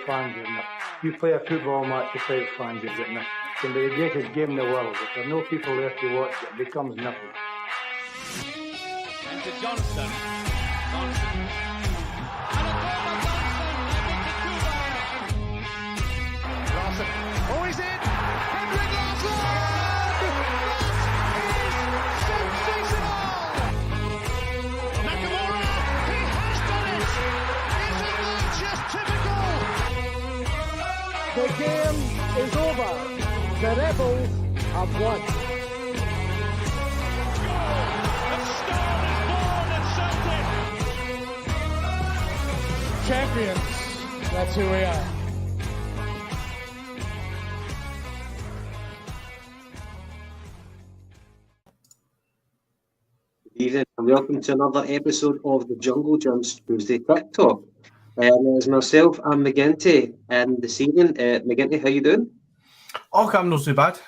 fans, isn't it? You play a football match without fans, you're getting it. It can be the greatest game in the world. If there are no people there to watch, it becomes nothing. And to Johnson. Johnson. Larson. Oh, he's in! Henrik Larsson! That is sensational! Nakamura! He has done it! Isn't that just typical? The game is over. The Rebels have won. A star is born at Celtic! Champions. That's who we are. Good evening and welcome to another episode of the Jungle Jumps Tuesday Tic Talk. It's myself and McGinty, and this evening, McGinty, how you doing? Okay, I'm not too bad.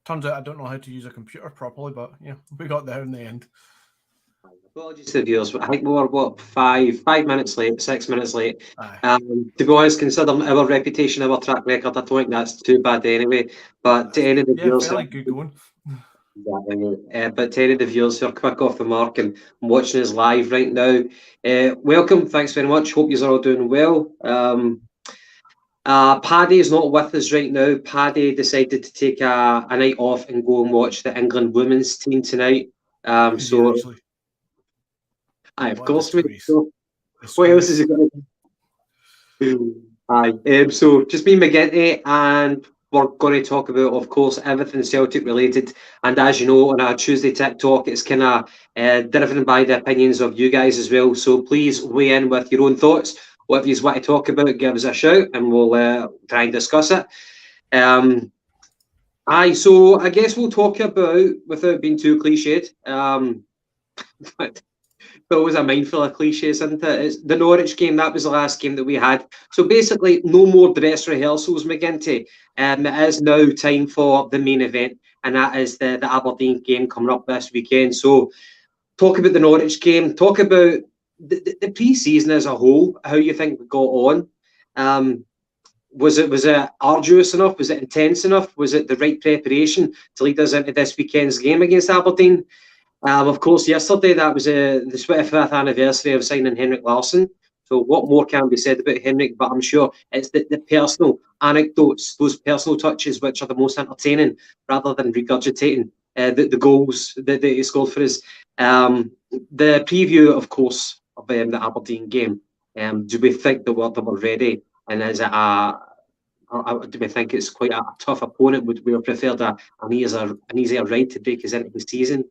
Turns out I don't know how to use a computer properly, but we got there in the end. Apologies to the viewers, but I think we were, 5 minutes late, 6 minutes late. To be honest, considering our reputation, our track record, I don't think that's too bad anyway. But to any of the viewers... fairly good going. But to any of the viewers who are quick off the mark and watching us live right now, welcome, thanks very much, hope you're all doing well. Paddy is not with us right now. Paddy decided to take a night off and go and watch the England women's team tonight. Of course, what else is he going to do? So just me, McGinty, and we're going to talk about, of course, everything Celtic related. And as you know, on our Tuesday Tic Talk, it's kind of driven by the opinions of you guys as well. So please weigh in with your own thoughts. Whatever you want to talk about, give us a shout and we'll try and discuss it. So I guess we'll talk about, without being too cliched, but always a mindful of cliches, isn't it? It's the Norwich game, that was the last game that we had. So basically, no more dress rehearsals, McGinty. It is now time for the main event, and that is the Aberdeen game coming up this weekend. So talk about the Norwich game, talk about the pre-season as a whole, how you think we got on. Was it arduous enough? Was it intense enough? Was it the right preparation to lead us into this weekend's game against Aberdeen? Of course, yesterday that was the 25th anniversary of signing Henrik Larsson. So what more can be said about Henrik? But I'm sure it's the personal anecdotes, those personal touches, which are the most entertaining, rather than regurgitating the goals that he scored for us. The preview, of course, of the Aberdeen game. Do we think they were ready? And is it do we think it's quite a tough opponent? Would we have preferred an easier ride to break us into the season?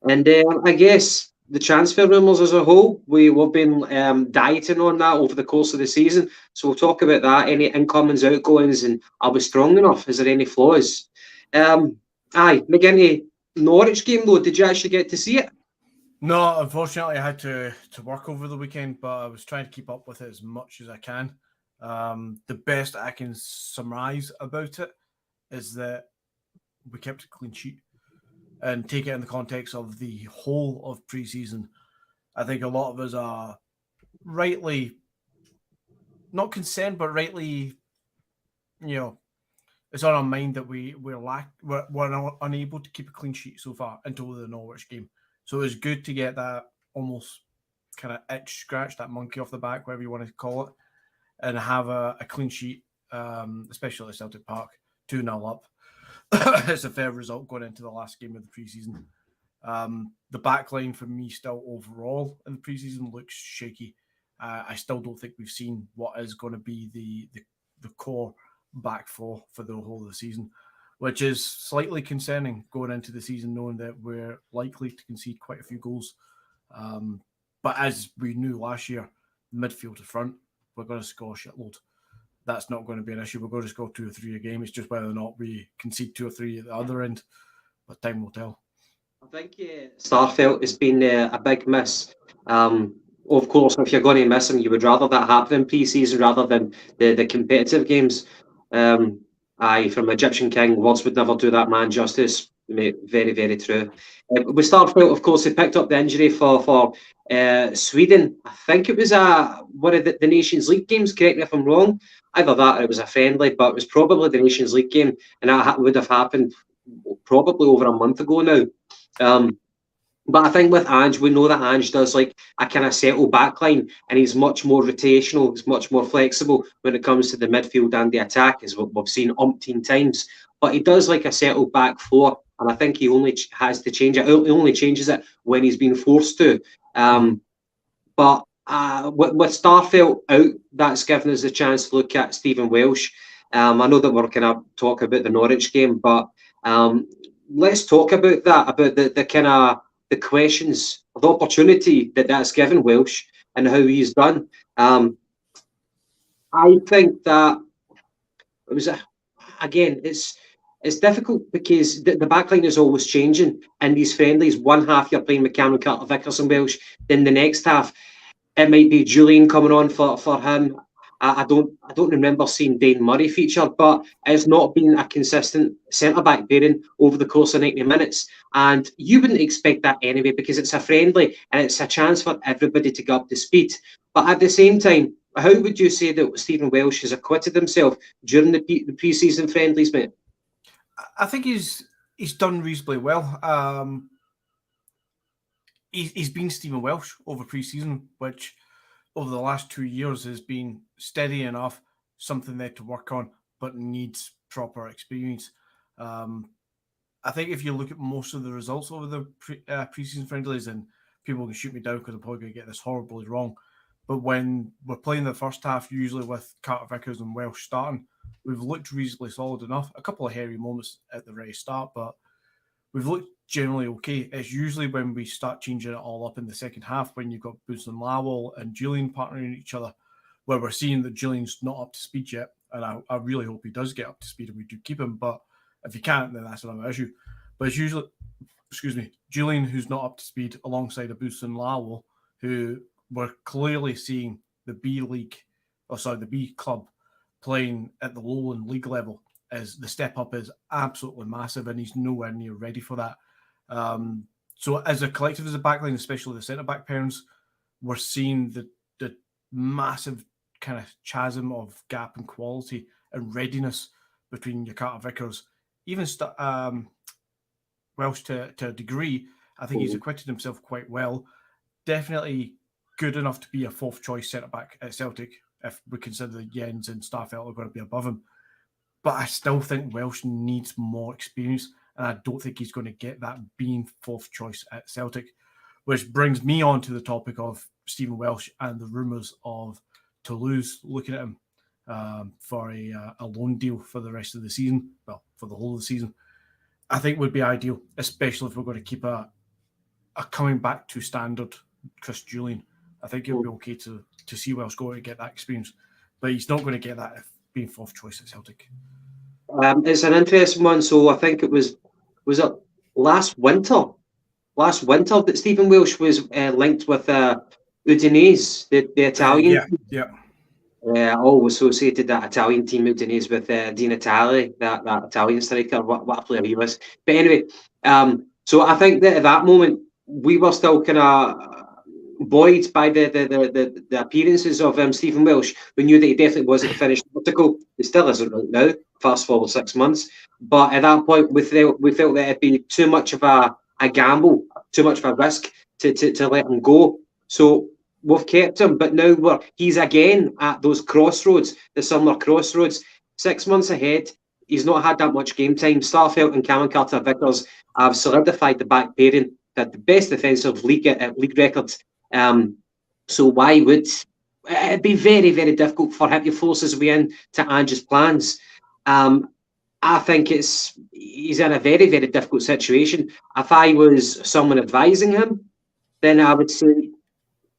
And I guess the transfer rumours as a whole, we've been dieting on that over the course of the season. So we'll talk about that, any incomings, outgoings, and are we strong enough? Is there any flaws? McGinty, Norwich game though, did you actually get to see it? No, unfortunately, I had to work over the weekend, but I was trying to keep up with it as much as I can. The best I can summarise about it is that we kept a clean sheet. And take it in the context of the whole of pre-season. I think a lot of us are rightly, not concerned, but rightly, it's on our mind that we're unable to keep a clean sheet so far until the Norwich game. So it was good to get that almost kind of itch scratch, that monkey off the back, whatever you want to call it, and have a clean sheet, especially at Celtic Park, 2-0 up. It's a fair result going into the last game of the preseason. The back line for me still overall in the preseason looks shaky. I still don't think we've seen what is going to be the core back four for the whole of the season, which is slightly concerning going into the season, knowing that we're likely to concede quite a few goals. But as we knew last year, midfield to front, we're going to score a shitload. That's not going to be an issue. We're going to score 2 or 3 a game. It's just whether or not we concede 2 or 3 at the other end. But time will tell. I think Starfelt has been a big miss. Of course, if you're going to miss him, you would rather that happen in pre-season rather than the competitive games. From Egyptian King, words would never do that man justice. mate. Very, very true. With Starfelt, of course, they picked up the injury for Sweden. I think it was one of the Nations League games. Correct me if I'm wrong. Either that or it was a friendly, but it was probably the Nations League game, and that would have happened probably over a month ago now. But I think with Ange, we know that Ange does like a kind of settle backline, and he's much more rotational, he's much more flexible when it comes to the midfield and the attack, as we've seen umpteen times. But he does like a settled back four, and I think he only has to change it. He only changes it when he's been forced to. But with Starfelt out, that's given us a chance to look at Stephen Welsh. I know that we're kind of talking about the Norwich game, but let's talk about that, about the kind of the questions, the opportunity that's given Welsh and how he's done. I think that it was again, it's difficult because the backline is always changing. In these friendlies, one half you're playing McCann, Carter, Vickers and Welsh, then the next half it might be Julian coming on for him. I don't remember seeing Dane Murray feature, but it's not been a consistent centre-back pairing over the course of 90 minutes. And you wouldn't expect that anyway, because it's a friendly and it's a chance for everybody to get up to speed. But at the same time, how would you say that Stephen Welsh has acquitted himself during the pre-season friendlies, mate? I think he's done reasonably well. He's been Stephen Welsh over pre-season, which over the last 2 years has been steady enough, something there to work on, but needs proper experience. I think if you look at most of the results over the pre-season friendlies, and people can shoot me down because I'm probably going to get this horribly wrong, but when we're playing the first half, usually with Carter Vickers and Welsh starting, we've looked reasonably solid enough. A couple of hairy moments at the very start, but we've looked generally okay. It's usually when we start changing it all up in the second half, when you've got Boots and Lawwell and Julian partnering each other, where we're seeing that Julian's not up to speed yet. And I really hope he does get up to speed and we do keep him. But if he can't, then that's another issue. But it's usually, Julian who's not up to speed alongside a Boots and Lawwell, who we're clearly seeing the B club playing at the Lowland League level. As the step up is absolutely massive, and he's nowhere near ready for that. So as a collective, as a backline, especially the centre-back pairings, we're seeing the massive kind of chasm of gap in quality and readiness between your Carter Vickers. Even Welsh to a degree, I think he's acquitted himself quite well. Definitely good enough to be a fourth choice centre-back at Celtic, if we consider that Jens and Starfelt are going to be above him. But I still think Welsh needs more experience, and I don't think he's going to get that being fourth choice at Celtic, which brings me on to the topic of Stephen Welsh and the rumours of Toulouse looking at him for a loan deal for the rest of the season, well, for the whole of the season. I think would be ideal, especially if we're going to keep a coming back to standard Chris Julian. I think it would be okay to see Welsh go and get that experience, but he's not going to get that if being fourth choice at Celtic. It's an interesting one. So I think it was it last winter that Stephen Welsh was linked with Udinese, the Italian. I always associated that Italian team Udinese with Di Natale, that Italian striker. What a player he was. But anyway, so I think that at that moment we were still kind of buoyed by the appearances of Stephen Welsh. We knew that he definitely wasn't a finished article. He still isn't right now, fast forward 6 months. But at that point, we felt that it'd be too much of a gamble, too much of a risk to let him go. So we've kept him, but now he's again at those crossroads, the summer crossroads. 6 months ahead, he's not had that much game time. Starfelt and Cameron Carter Vickers have solidified the back pairing, had the best defensive league records. So why would it be very, very difficult for him to force his way in to Ange's plans? I think he's in a very, very difficult situation. If I was someone advising him, then I would say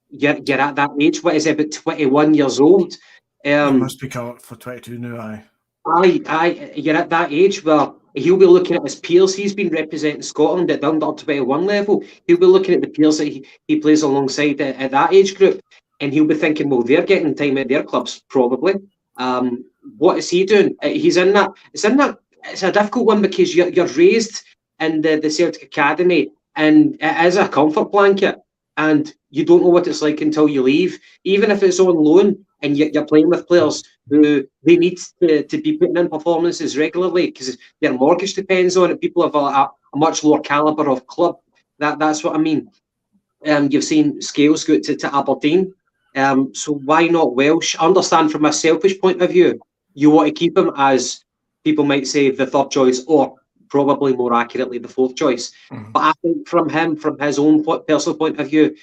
you're at that age. What is it, about 21 years old? He must be coming up for 22 now, you're at that age where he'll be looking at his peers. He's been representing Scotland at the under-21 level. He'll be looking at the peers that he plays alongside at that age group, and he'll be thinking, well, they're getting time at their clubs, probably. What is he doing? He's in that. It's a difficult one because you're raised in the Celtic Academy, and it is a comfort blanket, and you don't know what it's like until you leave. Even if it's on loan and you're playing with players who they need to be putting in performances regularly because their mortgage depends on it. People have a much lower calibre of club. That's what I mean. You've seen Scales go to Aberdeen. So why not Welsh? I understand from a selfish point of view, you want to keep him as people might say the third choice, or probably more accurately the fourth choice. But I think from his own personal point of view,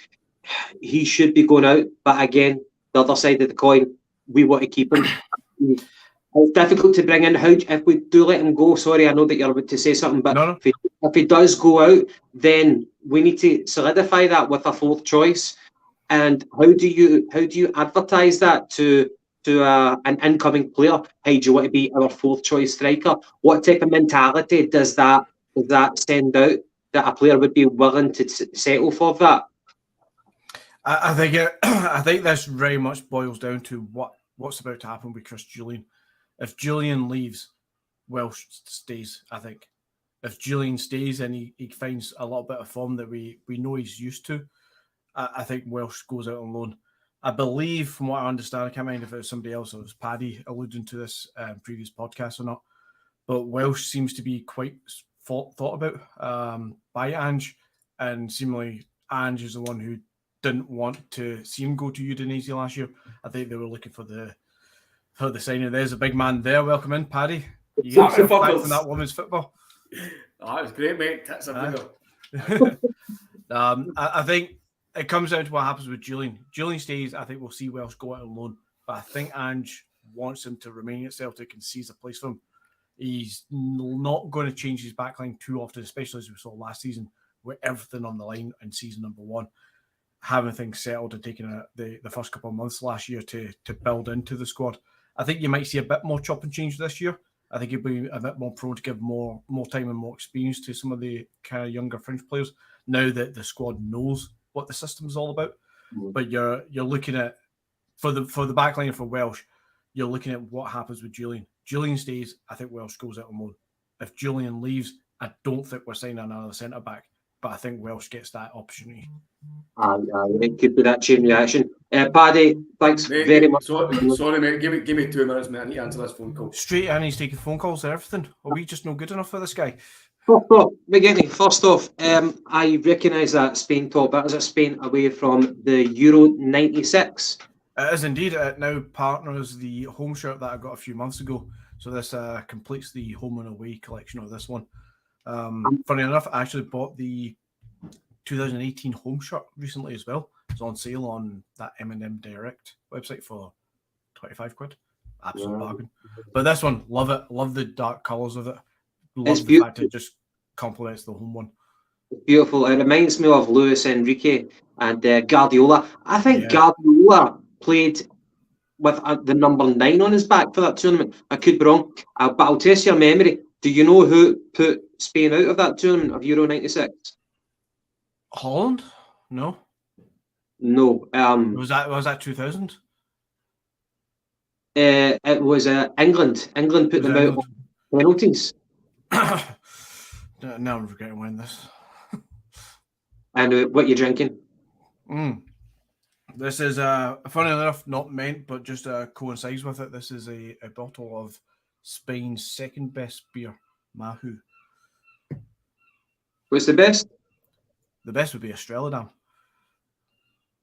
he should be going out. But again, the other side of the coin, we want to keep him. It's difficult to bring in. If we do let him go, sorry, I know that you're about to say something, but No. if he does go out, then we need to solidify that with a fourth choice. And how do you advertise that to an incoming player? Hey, do you want to be our fourth choice striker? What type of mentality does that send out that a player would be willing to settle for that? I think this very much boils down to what's about to happen with Chris Julian. If Julian leaves, Welsh stays, I think. If Julian stays and he finds a little bit of form that we know he's used to, I think Welsh goes out on loan. I believe, from what I understand, I can't remember if it was somebody else or it was Paddy alluding to this previous podcast or not, but Welsh seems to be quite thought about by Ange, and seemingly Ange is the one who didn't want to see him go to Udinese last year. I think they were looking for the signing. There's a big man there. Welcome in, Paddy. You get yourself back from that women's football. Oh, it was great, mate. That's a I think it comes down to what happens with Julian. Julian stays, I think we'll see Welsh go out on loan. But I think Ange wants him to remain at Celtic and sees a place for him. He's not going to change his backline too often, especially as we saw last season, with everything on the line in season number 1. Having things settled and taking the first couple of months last year to build into the squad. I think you might see a bit more chop and change this year. I think he'll be a bit more prone to give more time and more experience to some of the kind of younger fringe players now that the squad knows what the system is all about. But you're looking at for the back line for Welsh, you're looking at what happens with Julian. Julian stays, I think Welsh goes out on loan. If Julian leaves, I don't think we're signing another centre back, but I think Welsh gets that opportunity. It could be that chain reaction. Paddy, thanks very much. Sorry, mate. Give me 2 minutes, mate. I need to answer this phone call. Straight in, he's taking phone calls and everything. Are we just no good enough for this guy? First off, I recognise that Spain top. That is a Spain away from the Euro 96. It is indeed. It now partners the home shirt that I got a few months ago. So this completes the home and away collection of this one. Funny enough, I actually bought the 2018 home shirt recently as well. It's on sale on that M&M Direct website for 25 quid. Absolute bargain. But this one, love it. Love the dark colours of it. Love the fact it just complements the home one. It's beautiful. It reminds me of Luis Enrique and Guardiola. I think Guardiola played with the number 9 on his back for that tournament. I could be wrong, but I'll test your memory. Do you know who put Spain out of that tournament of Euro 96? Holland? No. No. Was that 2000? It was England. England put them out on penalties. Now I'm regretting winning this. And what you drinking? This is, funny enough, not meant, but just coincides with it. This is a bottle of Spain's second best beer, Mahu. What's the best? The best would be Estrella.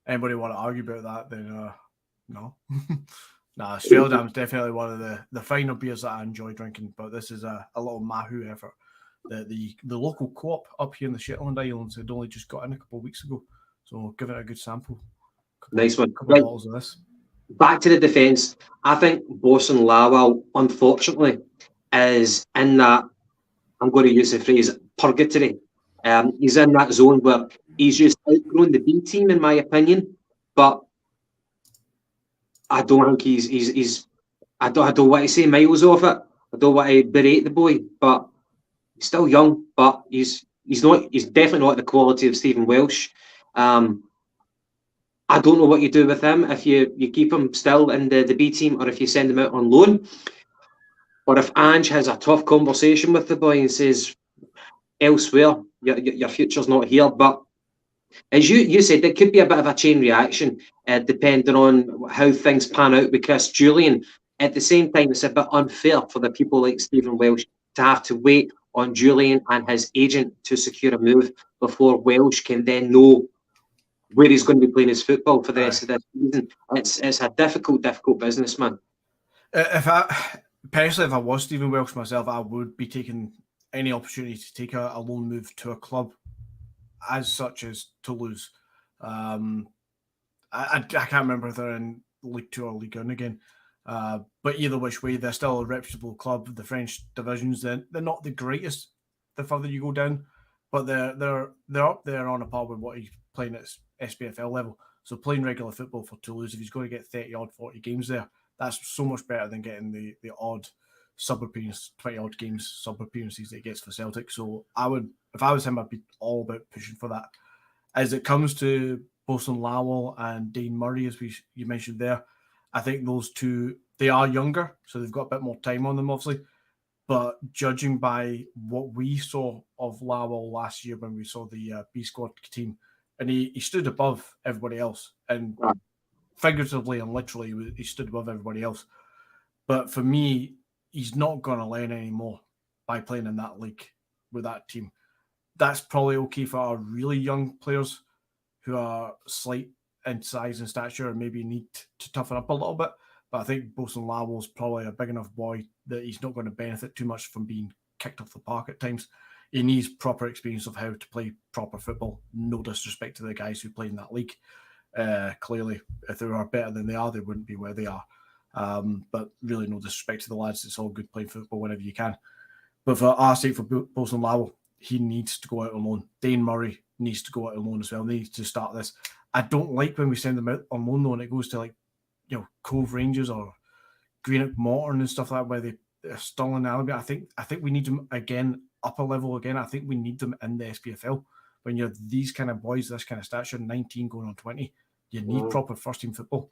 Anybody want to argue about that, then no. Nah, Estrella is definitely one of the finer beers that I enjoy drinking, but this is a little Mahu effort. The local co-op up here in the Shetland Islands had only just got in a couple of weeks ago, so give it a good sample. Nice one. Couple of bottles of this. Back to the defence. I think Bosun Lawal, unfortunately, is in that, I'm going to use the phrase, purgatory. He's in that zone where he's just outgrown the B team, in my opinion. But I don't think he's I don't want to say miles off it. I don't want to berate the boy, but he's still young. But he's definitely not the quality of Stephen Welsh. I don't know what you do with him, if you keep him still in the B team or if you send him out on loan. Or if Ange has a tough conversation with the boy and says, elsewhere. Your future's not here. But as you said, there could be a bit of a chain reaction depending on how things pan out with Chris Julian. At the same time, it's a bit unfair for the people like Stephen Welsh to have to wait on Julian and his agent to secure a move before Welsh can then know where he's going to be playing his football for the rest of the season. It's a difficult business, man. If I was Stephen Welsh myself, I would be taking any opportunity to take a loan move to a club as such as Toulouse. I can't remember if they're in League 2 or League 1 again. But either which way, they're still a reputable club. The French divisions, they're not the greatest the further you go down, but they're up there on a par with what he's playing at SPFL level. So playing regular football for Toulouse, if he's going to get 30-odd, 40 games there, that's so much better than getting the odd sub-appearance, 20-odd games sub-appearances that he gets for Celtic. So if I was him, I'd be all about pushing for that. As it comes to Bosun Lawal and Dane Murray, as you mentioned there, I think those two, they are younger, so they've got a bit more time on them, obviously. But judging by what we saw of Lawal last year when we saw the B squad team, and he stood above everybody else, and figuratively and literally, he stood above everybody else. But for me, he's not going to learn anymore by playing in that league with that team. That's probably okay for our really young players who are slight in size and stature and maybe need to toughen up a little bit. But I think Bosun Lawal's probably a big enough boy that he's not going to benefit too much from being kicked off the park at times. He needs proper experience of how to play proper football. No disrespect to the guys who play in that league. Clearly, if they were better than they are, they wouldn't be where they are. But really no disrespect to the lads. It's all good playing football whenever you can. But for our sake, for Bosun Lawal, he needs to go out on loan. Dane Murray needs to go out on loan as well. They need to start this. I don't like when we send them out on loan though, and it goes to Cove Rangers or Greenock Morton and stuff like that, where they're still in Albion. I think we need them again, up a level again. I think we need them in the SPFL. When you're these kind of boys, this kind of stature, 19 going on 20, you need proper first team football.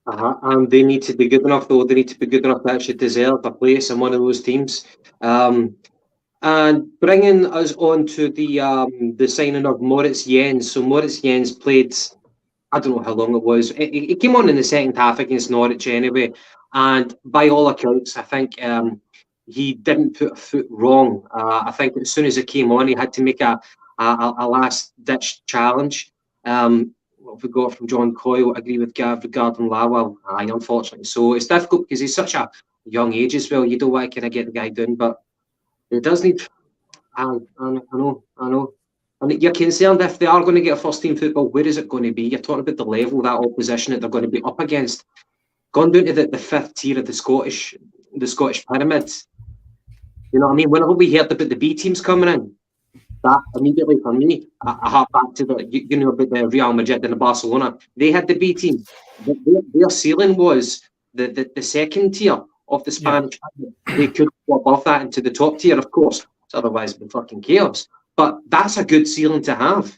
And they need to be good enough, though. They need to be good enough to actually deserve a place in one of those teams. And bringing us on to the signing of Moritz Jens. So Moritz Jens played, I don't know how long it was. He came on in the second half against Norwich anyway. And by all accounts, I think he didn't put a foot wrong. I think as soon as he came on, he had to make a last-ditch challenge. What we got from John Coyle, agree with Gav regarding Lawal. Unfortunately. So it's difficult because he's such a young age as well. You don't want to kind of get the guy down, but it does need. I know. And you're concerned if they are going to get a first team football, where is it going to be? You're talking about the level, that opposition that they're going to be up against. Gone down to the fifth tier of the Scottish pyramids. You know what I mean? Whenever we heard about the B teams coming in, that immediately for me, I hark back to about the Real Madrid and the Barcelona. They had the B team. Their ceiling was the second tier of the Spanish. Yeah. They could go above that into the top tier, of course. Otherwise, it'd be fucking chaos. But that's a good ceiling to have.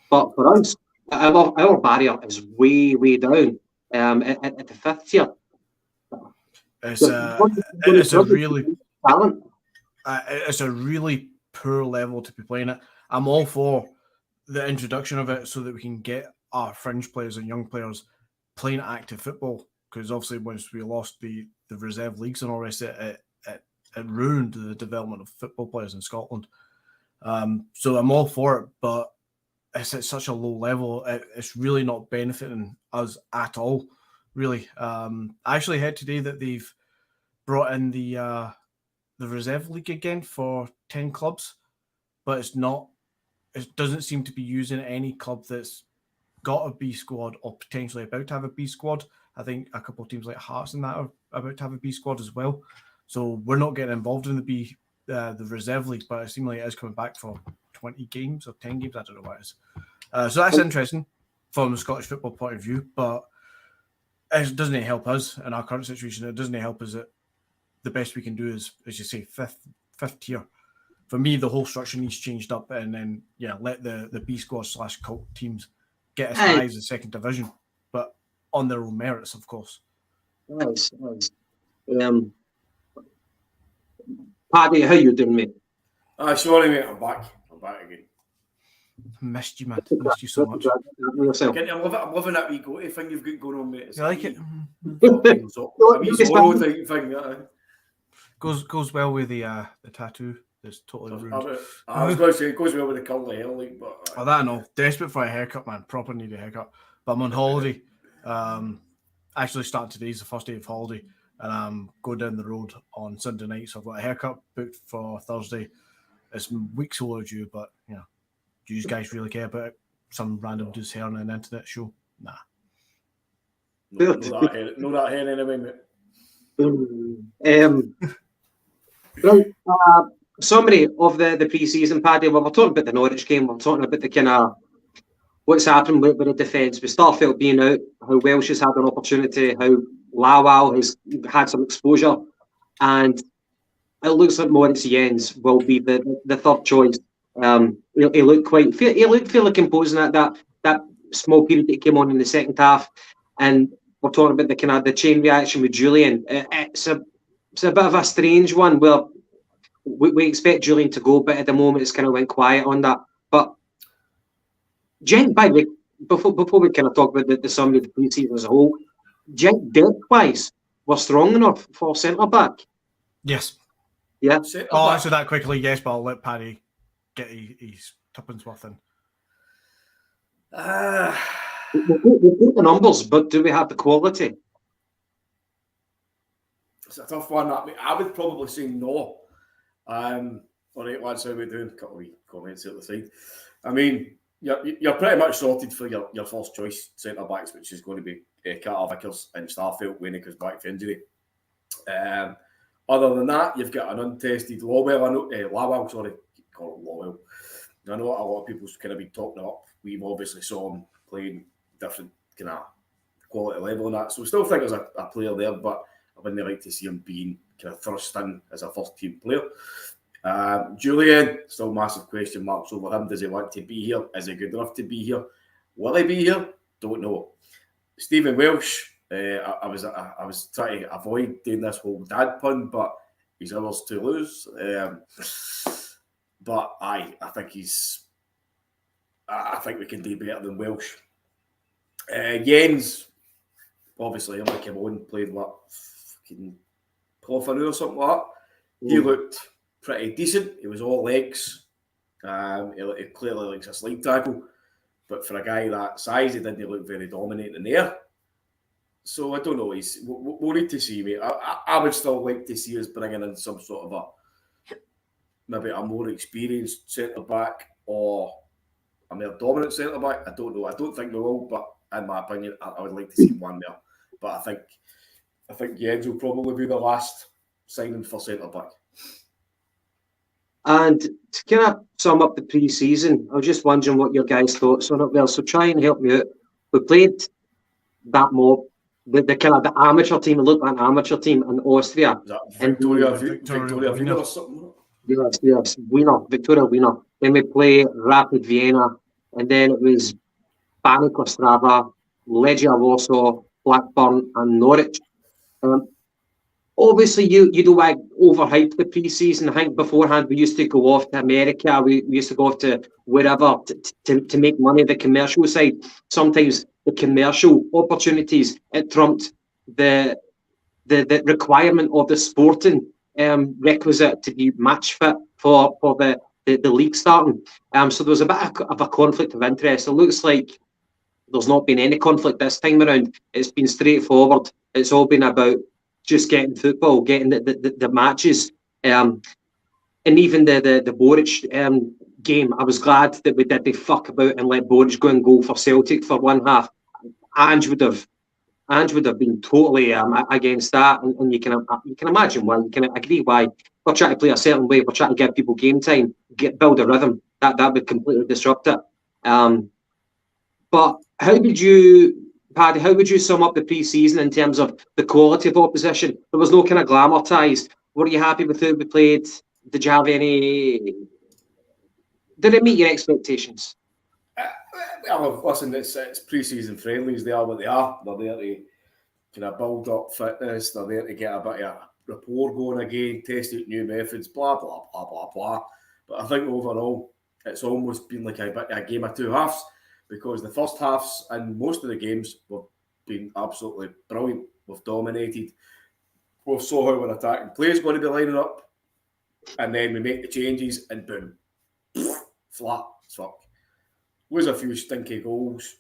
But for us, our barrier is way, way down at the fifth tier. It's a really poor level to be playing at. I'm all for the introduction of it so that we can get our fringe players and young players playing active football. Because obviously, once we lost the reserve leagues and all the rest, it ruined the development of football players in Scotland. So I'm all for it, but it's at such a low level. It's really not benefiting us at all, really. I actually heard today that they've brought in the reserve league again for 10 clubs, but it doesn't seem to be using any club that's got a B squad or potentially about to have a B squad. I think a couple of teams like Hearts and that are about to have a B squad as well. So we're not getting involved in the reserve league, but it seems like it is coming back for 20 games or 10 games. I don't know what it is. So that's interesting from a Scottish football point of view, but it doesn't help us in our current situation. It doesn't help us that the best we can do is, as you say, fifth tier. For me, the whole structure needs changed up, and then let the B squad / cult teams get as high as the second division, but on their own merits, of course. Paddy, how you doing, mate? Sorry, mate. I'm back. I'm back again. Missed you, man. Missed you so much. I'm loving that wee goatee thing you've got going on, mate. It's You like it? fucking a wee Zorro type thing. Goes well with the tattoo. It's totally ruined. I was going to say it goes well with the curly hair, like, but Oh, that I know. Desperate for a haircut, man. Proper need a haircut. But I'm on holiday. Actually starting today is the first day of holiday, and I'm going down the road on Sunday night. So I've got a haircut booked for Thursday. It's weeks overdue, but you know, do you guys really care about it? Some random dude's hair on an internet show? Nah. no that hair anyway, mate. Right, summary of the pre-season, Paddy. Well, we're talking about the Norwich game. We're talking about the kind of what's happening with the defence. With Starfelt being out, how Welsh has had an opportunity, how Lawal has had some exposure, and it looks like Moritz Jens will be the third choice. He looked fairly composing at that small period that he came on in the second half, and we're talking about the kind of the chain reaction with Julian. It's a bit of a strange one where we expect Julian to go, but at the moment it's kind of went quiet on that. But by the way, before we kind of talk about the summary of the pre-season as a whole, depth-wise, we're strong enough for centre-back. Yes. Yeah. I'll answer that quickly, yes, but I'll let Paddy get his tuppence worth in. We've got the numbers, but do we have the quality? It's a tough one. I would probably say no. All right, lads, how we doing? A couple of wee comments at the side. I mean, you're pretty much sorted for your first choice centre backs, which is going to be Carter Vickers and Starfelt when he comes back from injury. Other than that, you've got an untested Lawal. Sorry, call it Lawal. I know a lot of people's kind of been talking up. We've obviously saw him playing different kind of quality level and that. So still think there's a player there, but I wouldn't like to see him being kind of thrust in as a first team player. Julian, still massive question marks over him. Does he want to be here? Is he good enough to be here? Will he be here? Don't know. Stephen Welsh, I was trying to avoid doing this whole dad pun, but he's ours to lose. But I think I think we can do better than Welsh. Jens, obviously, him came on, played what, fucking half an hour or something like that. He looked pretty decent. He was all legs. He clearly likes a slide tackle. But for a guy that size, he didn't look very dominant in the air. So I don't know. We'll need to see, mate. I would still like to see us bringing in some sort of maybe a more experienced centre-back or a more dominant centre-back. I don't know. I don't think we will, but in my opinion, I would like to see one there. But I think Jens will probably be the last signing for centre-back. And to kind of sum up the pre-season, I was just wondering what your guys' thoughts on it were. So try and help me out. We played that mob, the kind of the amateur team. It looked like an amateur team in Austria. Is that Victoria Wiener or something? Yes, Victoria Wiener. Then we play Rapid Vienna, and then it was Baník Ostrava, Legia Warsaw, Blackburn, and Norwich. Obviously, you don't like overhype the pre-season. I think beforehand we used to go off to America, we used to go off to wherever to make money. The commercial side, sometimes the commercial opportunities, it trumped the requirement of the sporting requisite to be match fit for the league starting. So there was a bit of a conflict of interest. It looks like there's not been any conflict this time around. It's been straightforward. It's all been about just getting football, getting the matches, and even the Boric game. I was glad that we did the fuck about and let Boric go and goal for Celtic for one half. Ange would have been totally against that, and you can imagine why. You can agree why. We're trying to play a certain way. We're trying to give people game time, build a rhythm. That would completely disrupt it. But Paddy, how would you sum up the pre-season in terms of the quality of opposition? There was no kind of glamour ties. Were you happy with who we played? Did you have any? Did it meet your expectations? Well, listen, it's pre-season friendlies. They are what they are. They're there to kind of build up fitness. They're there to get a bit of rapport going again, test out new methods, blah, blah, blah, blah, blah. But I think overall, it's almost been like a game of two halves, because the first halves and most of the games have been absolutely brilliant. We've dominated. We saw how we're attacking. Players going to be lining up, and then we make the changes, and boom, flat as fuck. Was a few stinky goals.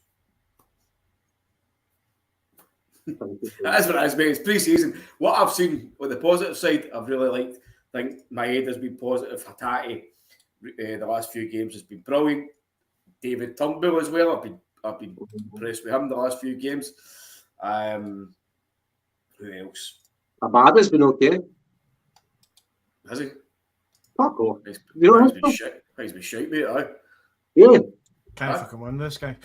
That's what it is, mate. It's pre-season. What I've seen on the positive side, I've really liked. I think my head has been positive. Hatate, the last few games has been brilliant. David Turnbull as well. I've been impressed with him the last few games. Who else? Abada's been okay. Has he? Fuck off. He's You know, been shit. He's been shit, mate. Aye. yeah. Can't fucking win this guy.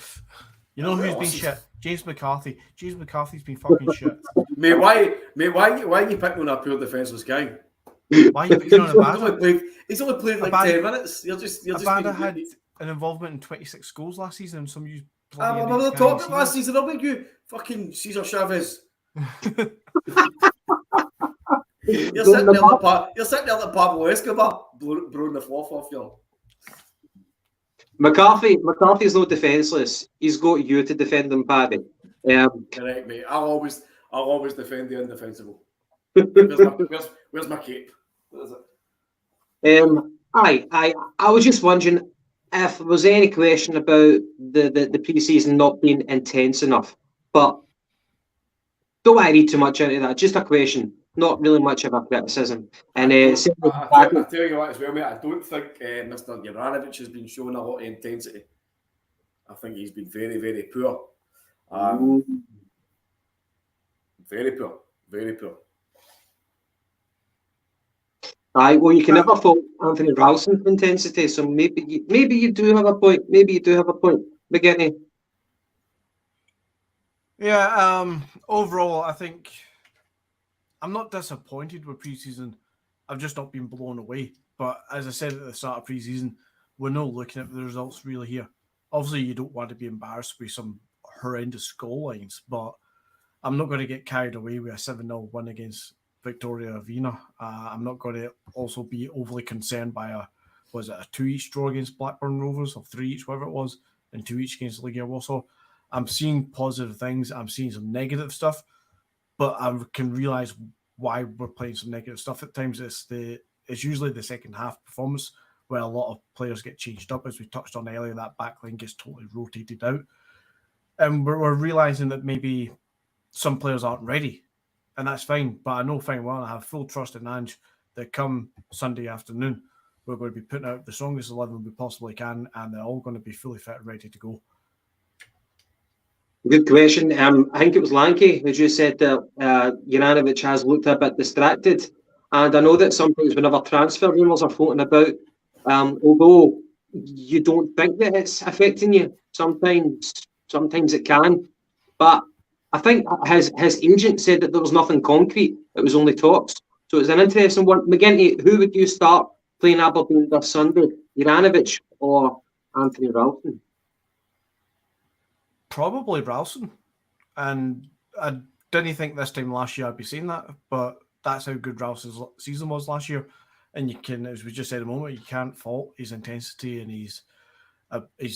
You know who's been Awesome. shit? James McCarthy. James McCarthy's been fucking shit. Mate, why are you picking on a poor defenceless guy? Why are you picking on Abada? He's only played like Abada- 10 minutes. You're just Abada being- had an involvement in 26 goals last season, and some of you. I'm not talking about last season. I'll make you fucking Cesar Chavez. You're sitting there like Pablo Escobar, blowing the fluff off you. McCarthy's not defenceless. He's got you to defend him, Paddy. Correct, mate. I'll always defend the indefensible. Where's my cape? Where's it? I was just wondering if there was any question about the pre-season not being intense enough, but don't want to read too much into that. Just a question, not really much of a criticism. And I tell you what as well, mate, I don't think Mr. Juranovic has been showing a lot of intensity. I think he's been very, very poor. Very poor. Very poor. Aye, well, you can never fault Anthony Ralston for intensity, so maybe you do have a point. Maybe you do have a point, McGinty. Yeah, overall, I think I'm not disappointed with preseason. I've just not been blown away. But as I said at the start of preseason, we're not looking at the results really here. Obviously, you don't want to be embarrassed with some horrendous goal lines, but I'm not going to get carried away with a 7-0 win against Victoria Arena. I'm not going to also be overly concerned by a 2-each draw against Blackburn Rovers, or 3-each, whatever it was, and 2-each against Legia Warsaw. I'm seeing positive things. I'm seeing some negative stuff, but I can realise why we're playing some negative stuff at times. It's usually the second half performance where a lot of players get changed up, as we touched on earlier. That backline gets totally rotated out, and we're realising that maybe some players aren't ready, and that's fine. But I know fine well, I have full trust in Ange that come Sunday afternoon, we're going to be putting out the strongest 11 we possibly can, and they're all going to be fully fit and ready to go. Good question. I think it was Lanky who just said that Juranovic has looked a bit distracted, and I know that sometimes whenever transfer rumours are floating about, although you don't think that it's affecting you, sometimes it can, but I think his agent said that there was nothing concrete. It was only talks. So it's an interesting one. McGinty, who would you start playing Aberdeen this Sunday? Juranovic or Anthony Ralston? Probably Ralston. And I didn't think this time last year I'd be saying that, but that's how good Ralston's season was last year. And you can, as we just said a moment, you can't fault his intensity and his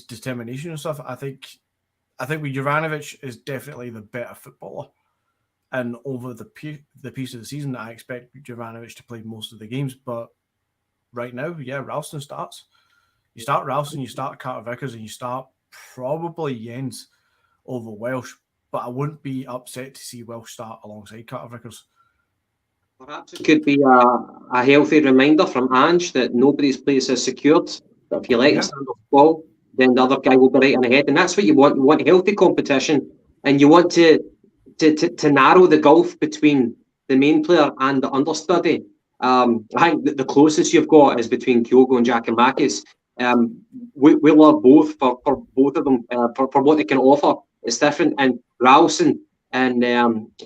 determination and stuff. I think with Juranovic is definitely the better footballer. And over the piece of the season, I expect Juranovic to play most of the games. But right now, yeah, Ralston starts. You start Ralston, you start Carter Vickers, and you start probably Jens over Welsh. But I wouldn't be upset to see Welsh start alongside Carter Vickers. Perhaps it could be a healthy reminder from Ange that nobody's place is secured. That if you let him stand off the ball, then the other guy will be right on ahead. And that's what you want. You want healthy competition, and you want to narrow the gulf between the main player and the understudy. I think that the closest you've got is between Kyogo and Giacomakis. We love both for both of them, for what they can offer. It's different. And Ralston, and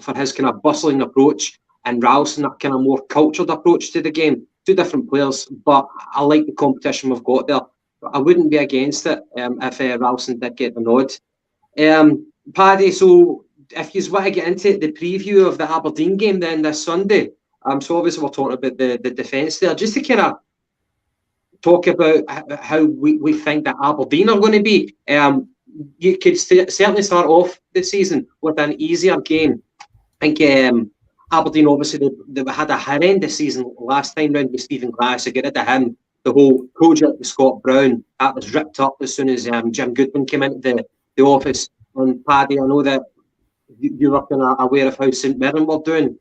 for his kind of bustling approach, and Ralston, that kind of more cultured approach to the game. Two different players, but I like the competition we've got there. I wouldn't be against it if Ralston did get the nod. Paddy, so if you want to get into the preview of the Aberdeen game then this Sunday, so obviously we're talking about the defence there, just to kind of talk about how we think that Aberdeen are going to be. You could certainly start off the season with an easier game. I think Aberdeen, obviously, they had a horrendous season last time round with Stephen Glass. To get rid of him, the whole project with Scott Brown, that was ripped up as soon as Jim Goodwin came into the office. And Paddy, I know that you were kind of aware of how St Mirren were doing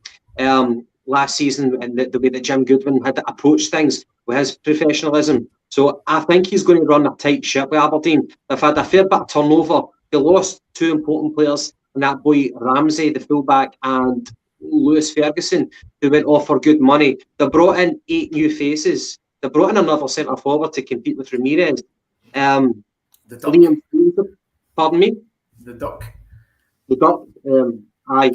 last season and the way that Jim Goodwin had approached things with his professionalism. So I think he's going to run a tight ship with Aberdeen. They've had a fair bit of turnover. They lost 2 important players, and that boy Ramsey, the fullback, and Lewis Ferguson, who went off for good money. They brought in 8 new faces. They brought in another centre forward to compete with Ramirez. The Duck. Liam, pardon me? The Duck. The Duck. Aye.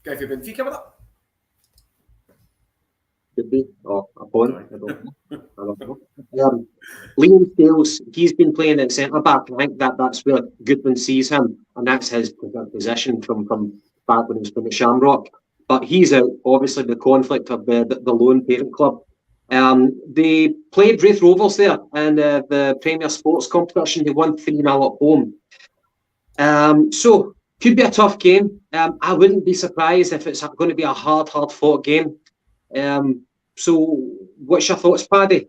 Guy for Benfica with that? Could be. Oh, a point. I don't know. Liam Scales, he's been playing at centre back. I think that's where Goodwin sees him, and that's his position from back when he was playing at Shamrock. But he's out, obviously, the conflict of the lone parent club. They played Wraith Rovers there in the Premier Sports competition. They won 3-0 at home. So, could be a tough game. I wouldn't be surprised if it's going to be a hard fought game. So, what's your thoughts, Paddy?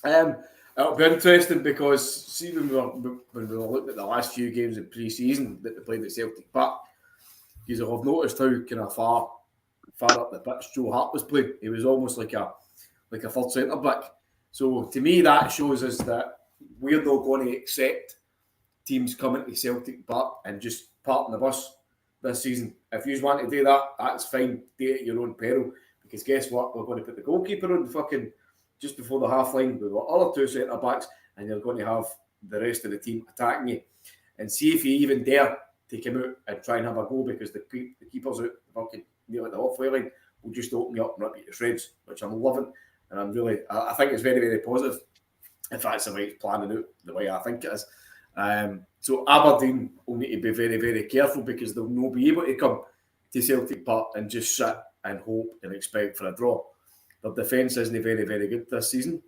It'll be interesting because, see, when we were looking at the last few games in pre-season that they played at Celtic Park, you have noticed how kind of far up the pitch Joe Hart was playing. He was almost like a third centre back. So to me, that shows us that we're not going to accept teams coming to Celtic Park and just parking the bus this season. If you want to do that, that's fine. Do it at your own peril. Because guess what? We're going to put the goalkeeper on fucking just before the half line with the other 2 centre backs, and you're going to have the rest of the team attacking you. And see if you even dare take him out and try and have a go, because the keeper's out fucking near the halfway line will just open you up and rip you to shreds, which I'm loving. And I think it's very, very positive if that's the way it's planning out the way I think it is. So Aberdeen will need to be very, very careful, because they'll not be able to come to Celtic Park and just sit and hope and expect for a draw. Their defence isn't very, very good this season.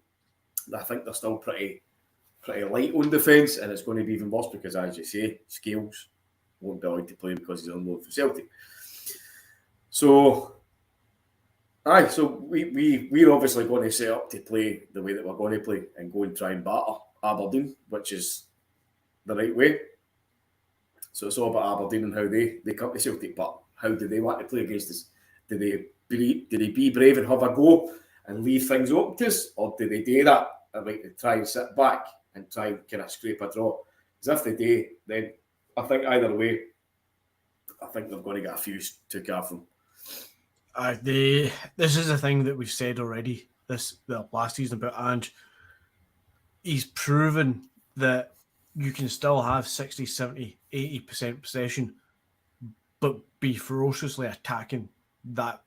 I think they're still pretty light on defence, and it's going to be even worse because, as you say, Scales won't be allowed to play because he's on loan for Celtic. So we're obviously going to set up to play the way that we're going to play and go and try and batter Aberdeen, which is the right way. So it's all about Aberdeen and how they come to Celtic Park. How do they want to play against us? Do they be brave and have a go and leave things open to us, or do they do that and like to try and sit back and try and kind of scrape a draw? Because if they do, then I think either way, I think they're going to get a few to carve them. This is a thing that we've said already last season about Ange. He's proven that you can still have 60, 70, 80% possession, but be ferociously attacking that,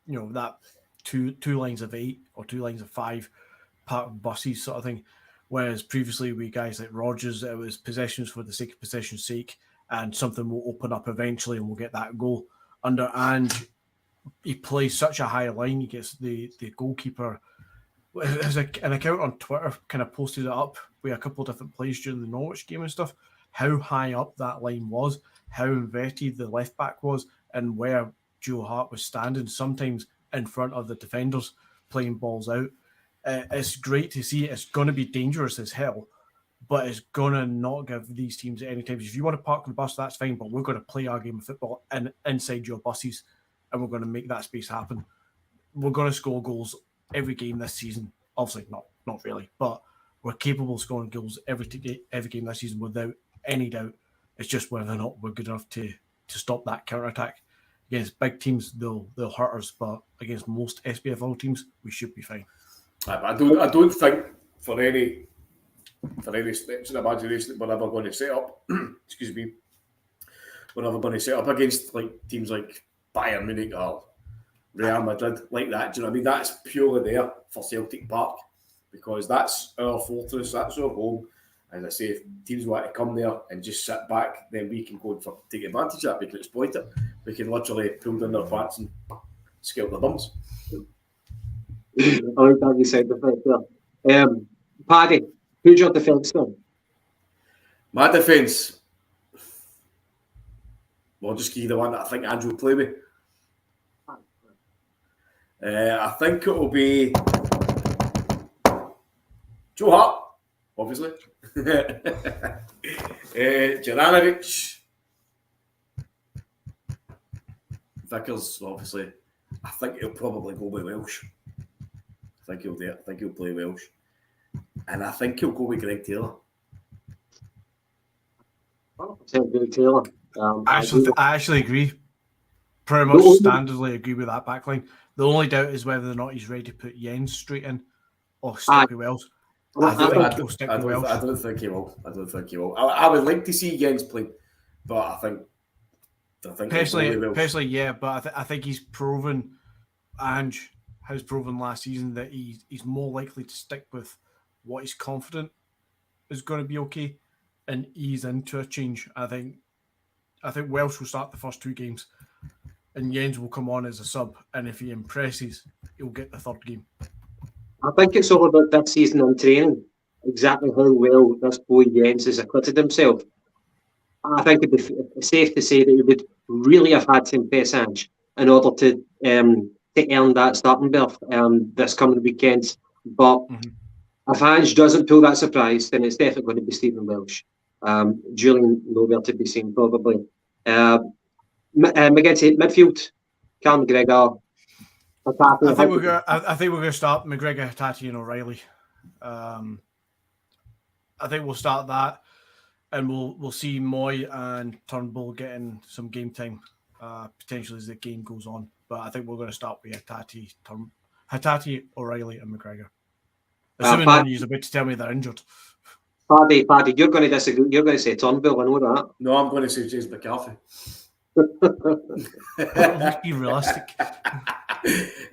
that two lines of 8 or 2 lines of 5 parked buses sort of thing. Whereas previously with guys like Rodgers, it was possessions for the sake of possession's sake, and something will open up eventually and we'll get that goal. Under Ange, he plays such a high line. He gets the goalkeeper. There's an account on Twitter kind of posted it up with a couple of different plays during the Norwich game and stuff, how high up that line was, how inverted the left back was, and where Joe Hart was standing, sometimes in front of the defenders playing balls out. It's great to see. It's going to be dangerous as hell, but it's going to not give these teams any time. If you want to park the bus, that's fine, but we're going to play our game of football inside your buses, and we're going to make that space happen. We're going to score goals every game this season. Obviously, not really, but we're capable of scoring goals every game this season without any doubt. It's just whether or not we're good enough to stop that counter-attack. Against big teams, they'll hurt us, but against most SPFL teams, we should be fine. I don't think for any steps in imagination that we're ever going to set up. Excuse me. We're never going to set up against like teams like Bayern Munich or Real Madrid like that. Do you know what I mean? That's purely there for Celtic Park because that's our fortress, that's our home. As I say, if teams want to come there and just sit back, then we can go and take advantage of that. We can exploit it. We can literally pull down their pants and scalp their bums. I like that you said the there. Paddy, who's your defence then? My defence. We'll just give you the one that I think Andrew will play with. I think it will be Joe Hart, obviously. Juranovic. Vickers, obviously. I think he'll probably go with Welsh. I think he'll do it. I think he'll play Welsh. And I think he'll go with Greg Taylor. 100% Greg Taylor. I actually agree. Pretty much standardly agree with that backline. The only doubt is whether or not he's ready to put Jens straight in or stick with Welsh. I think he'll stick with Welsh. I don't think he will. I would like to see Jens play, but I think personally, yeah. But I think he's proven, Ange has proven last season that he's more likely to stick with what he's confident is going to be okay, and ease into a change. I think Welsh will start the first 2 games, and Jens will come on as a sub, and if he impresses, he'll get the 3rd game. I think it's all about this season on training, exactly how well this boy Jens has acquitted himself. I think it'd be safe to say that he would really have had to impress Ange in order to earn that starting berth this coming weekend. But if Ange doesn't pull that surprise, then it's definitely going to be Stephen Welsh. Julian nowhere to be seen, probably. McGinty, midfield, Cal McGregor. I think we're going to start McGregor, Hatate, and O'Reilly. I think we'll start that, and we'll see Moy and Turnbull getting some game time potentially as the game goes on. But I think we're going to start with Hatate, O'Reilly, and McGregor. Assuming none of you is about to tell me they're injured. Paddy, you're going to disagree. You're going to say Turnbull. I know that. No, I'm going to say James McCarthy. Let's be realistic.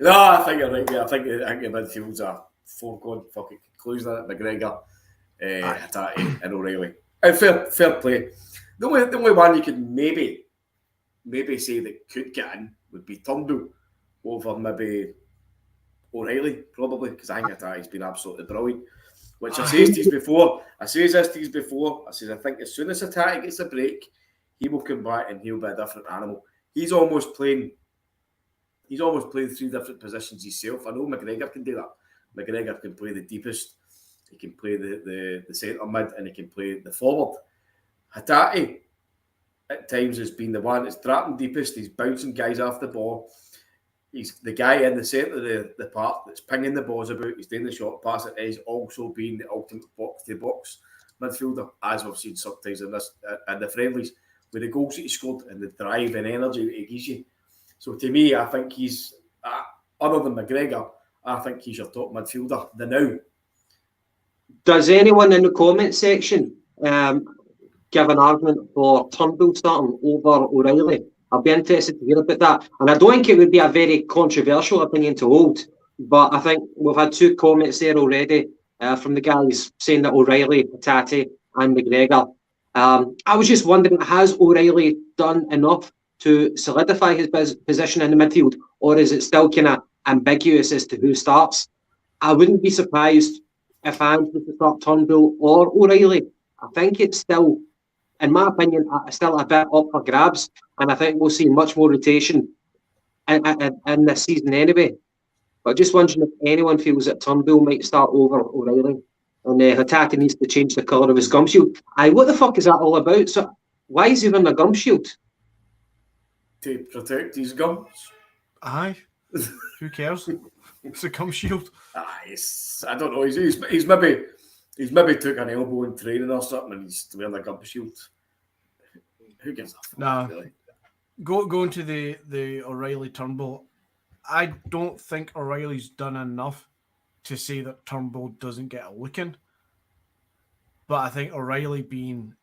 No, I think you're right. I think the midfield's a foregone fucking conclusion. McGregor, Hatate, and O'Reilly. And fair play. The only one you could maybe say that could get in would be Turnbull over maybe O'Reilly, probably, because I think Hatate's been absolutely brilliant. Which I says to you before. I says I think as soon as Hatate gets a break, he will come back and he'll be a different animal. He's almost playing 3 different positions himself. I know McGregor can do that. McGregor can play the deepest, he can play the centre mid, and he can play the forward. Hatate at times has been the one that's dropping deepest. He's bouncing guys off the ball. He's the guy in the centre of the park that's pinging the balls about. He's doing the short pass. He's also been the ultimate box-to-box midfielder, as we've seen sometimes in the friendlies, with the goals that he scored and the drive and energy that he gives you. So to me, I think he's, other than McGregor, I think he's your top midfielder. The now. Does anyone in the comment section give an argument for Turnbull starting over O'Reilly? I'll be interested to hear about that. And I don't think it would be a very controversial opinion to hold, but I think we've had 2 comments there already from the guys saying that O'Reilly, Hatate, and McGregor. I was just wondering, has O'Reilly done enough to solidify his position in the midfield, or is it still kind of ambiguous as to who starts? I wouldn't be surprised if Ange was to start Turnbull or O'Reilly. I think it's still, in my opinion, still a bit up for grabs, and I think we'll see much more rotation in this season anyway. But just wondering if anyone feels that Turnbull might start over O'Reilly, and Hatate needs to change the colour of his gum shield. What the fuck is that all about? So why is he wearing a gum shield? To protect his gums. Aye. Who cares? It's a gum shield. I don't know. He's maybe took an elbow in training or something, and he's wearing a gum shield. Who gives a fuck? Nah. Really? Going to the O'Reilly Turnbull, I don't think O'Reilly's done enough to say that Turnbull doesn't get a look in. But I think O'Reilly being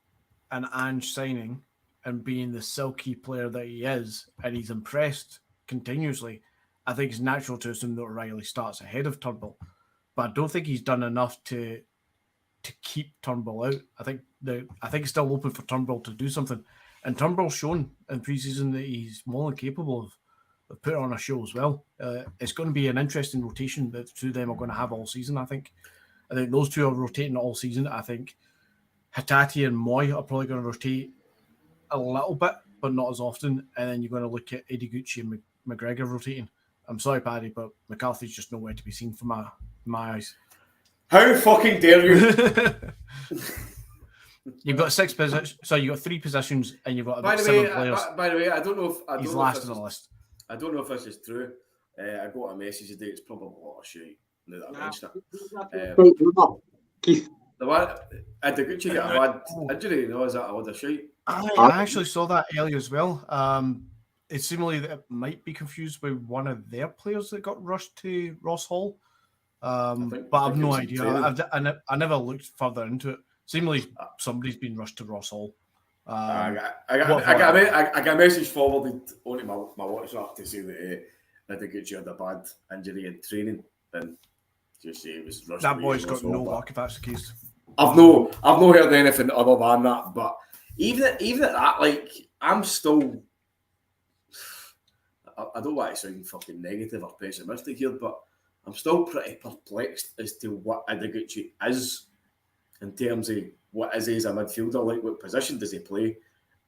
an Ange signing and being the silky player that he is, and he's impressed continuously, I think it's natural to assume that O'Reilly starts ahead of Turnbull. But I don't think he's done enough to keep Turnbull out. I think it's still open for Turnbull to do something. And Turnbull's shown in pre-season that he's more than capable they've put on a show as well. It's going to be an interesting rotation that the two of them are going to have all season, I think. I think those two are rotating all season. I think Hatate and Moy are probably going to rotate a little bit, but not as often. And then you're going to look at Idiguchi and McGregor rotating. I'm sorry, Paddy, but McCarthy's just nowhere to be seen from my eyes. How fucking dare you? You've got 6 positions, so you've got 3 positions, and you've got about 7 players. By the way, I don't know if he's last on the list. I don't know if this is true. I got a message today. It's probably a lot of shit. Now that I mentioned it. Keith. The one Idiguchi got a bad injury. No, is that a lot of shit? I actually saw that earlier as well. It's seemingly that it might be confused with one of their players that got rushed to Ross Hall. But I've no idea. I never looked further into it. Seemingly somebody's been rushed to Ross Hall. I got a message forwarded onto my WhatsApp to say that Idiguchi had a bad injury in training, and just say it was rushed. That boy's got no luck if that's the case. I've no heard anything other than that. But even at that, like, I'm still. I don't want to sound fucking negative or pessimistic here, but I'm still pretty perplexed as to what Idiguchi is in terms of what is he as a midfielder, like what position does he play,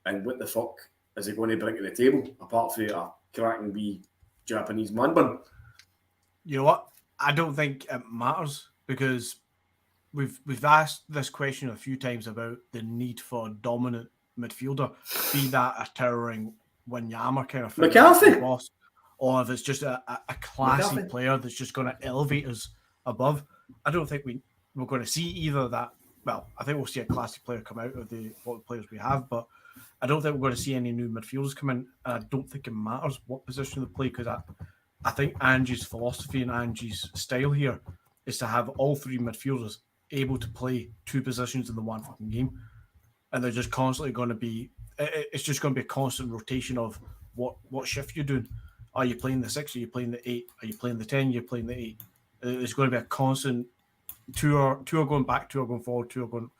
and what the fuck is he going to bring to the table apart from a cracking wee Japanese man bun. You know what? I don't think it matters because we've asked this question a few times about the need for a dominant midfielder, be that a towering Wanyama kind of McCarthy, boss, or if it's just a classy McCarthy player that's just going to elevate us above. I don't think we're going to see either that. Well, I think we'll see a classy player come out of what the players we have, but I don't think we're going to see any new midfielders come in. And I don't think it matters what position they play because I think Angie's philosophy and Angie's style here is to have all 3 midfielders able to play 2 positions in the one fucking game, and they're just constantly going to be. It's just going to be a constant rotation of what shift you're doing. Are you playing the 6? Are you playing the 8? Are you playing the 10? You're playing the 8. There's going to be a constant. Two are going back, 2 are going forward, 2 are going.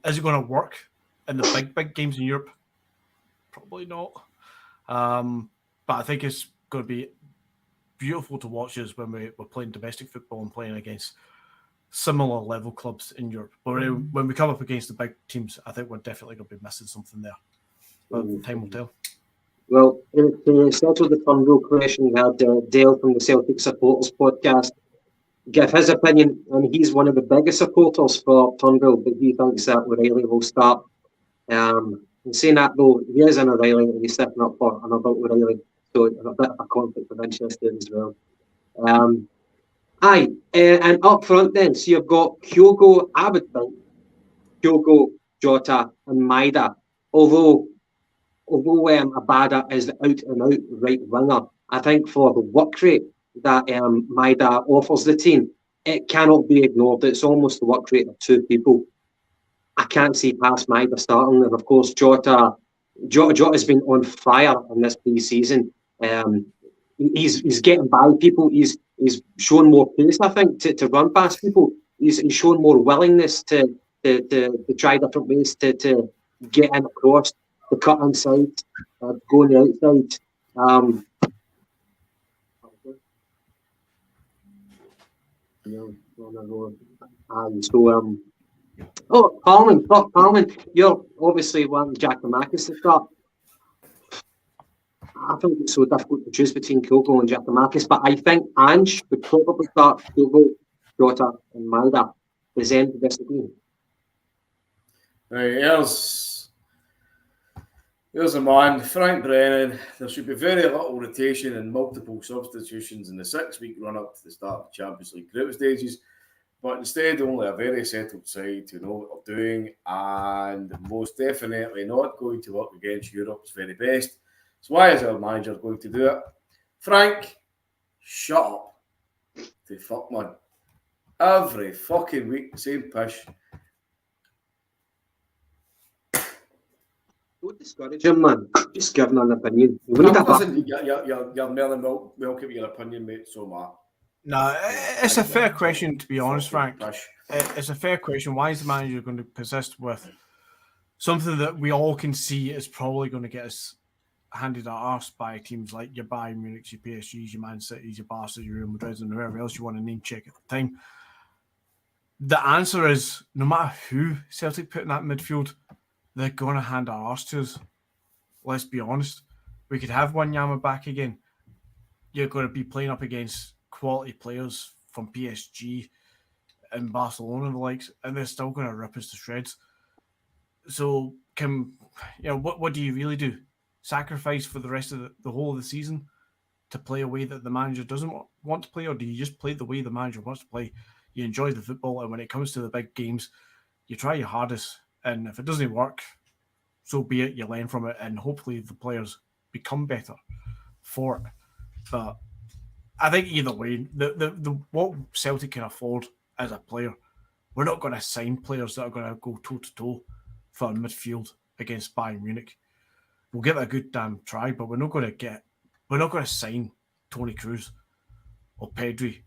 Is it going to work in the big games in Europe? Probably not. But I think it's going to be beautiful to watch us when we're playing domestic football and playing against similar level clubs in Europe. But when we come up against the big teams, I think we're definitely going to be missing something there. But time will tell. Well, to settle the Turnbull question, we had Dale from the Celtic Supporters podcast give his opinion, and he's one of the biggest supporters for Turnbull, but he thinks that O'Reilly will start. And saying that, though, he is an O'Reilly and he's stepping up for another O'Reilly, so a bit of a conflict of interest there as well. And up front then, so you've got Kyogo Aberdeen, Kyogo, Jota and Maida. Although Abada is the out-and-out right winger, I think for the work rate that Maida offers the team, it cannot be ignored. It's almost the work rate of 2 people. I can't see past Maida starting, and of course Jota's been on fire in this pre-season. He's getting by people. He's shown more pace, I think, to run past people. He's shown more willingness to try different ways to get in across, to cut inside, go on the outside. Palman, you're obviously wanting Jack Marcus to start. I think it's so difficult to choose between Kyogo and Jack Marcus, but I think Ange would probably start Kyogo, Jota and Maida. Does anyone disagree? Right, here's a man, Frank Brennan. There should be very little rotation and multiple substitutions in the 6-week run-up to the start of the Champions League group stages, but instead only a very settled side who know what they're doing and most definitely not going to work against Europe's very best. So why is our manager going to do it? Frank, shut up. The fuck, man. Every fucking week, same pish. Don't discourage him, man. Just give him an opinion. You're more than welcome to your opinion, mate. So, man. No, it's a fair question, to be honest, Frank. It's a fair question. Why is the manager going to persist with something that we all can see is probably going to get us handed our arse by teams like your Bayern Munich, your PSGs, your Man Cities, your Barca, your Real Madrid, and whoever else you want to name check at the time. The answer is, no matter who Celtic put in that midfield, they're going to hand our arse to us. Let's be honest. We could have Wanyama back again. You're going to be playing up against quality players from PSG and Barcelona and the likes, and they're still going to rip us to shreds. So, what do you really do? Sacrifice for the rest of the whole of the season to play a way that the manager doesn't want to play, or do you just play the way the manager wants to play? You enjoy the football, and when it comes to the big games, you try your hardest, and if it doesn't work, so be it. You learn from it, and hopefully the players become better for it. But I think either way, the what Celtic can afford as a player, we're not going to sign players that are going to go toe to toe for midfield against Bayern Munich. We'll give it a good damn try, but we're not going to sign Toni Kroos or Pedri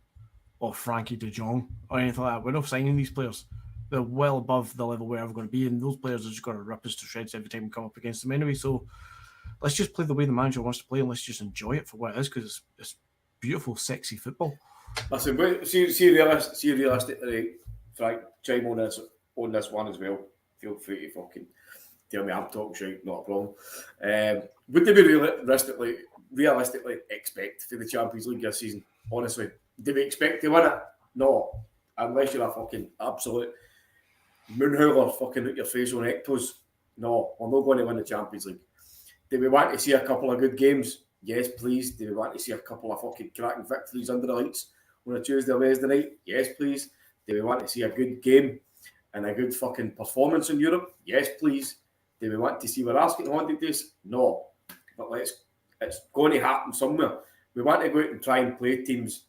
or Frankie de Jong or anything like that. We're not signing these players. They're well above the level we're ever going to be, and those players are just going to rip us to shreds every time we come up against them anyway. So let's just play the way the manager wants to play, and let's just enjoy it for what it is, because it's beautiful, sexy football. Listen, but see realistically, Frank, chime on this one as well. Feel free to fucking tell me I'm talking shit, not a problem. Would they be realistically expect for the Champions League this season? Honestly, do we expect to win it? No, unless you're a fucking absolute moonhouler fucking out your face on Ectos. No, we're not going to win the Champions League. Do we want to see a couple of good games? Yes, please. Do we want to see a couple of fucking cracking victories under the lights on a Tuesday or Wednesday night? Yes, please. Do we want to see a good game and a good fucking performance in Europe? Yes, please. Do we want to see where Arsenal haunted this? No. But it's going to happen somewhere. We want to go out and try and play teams.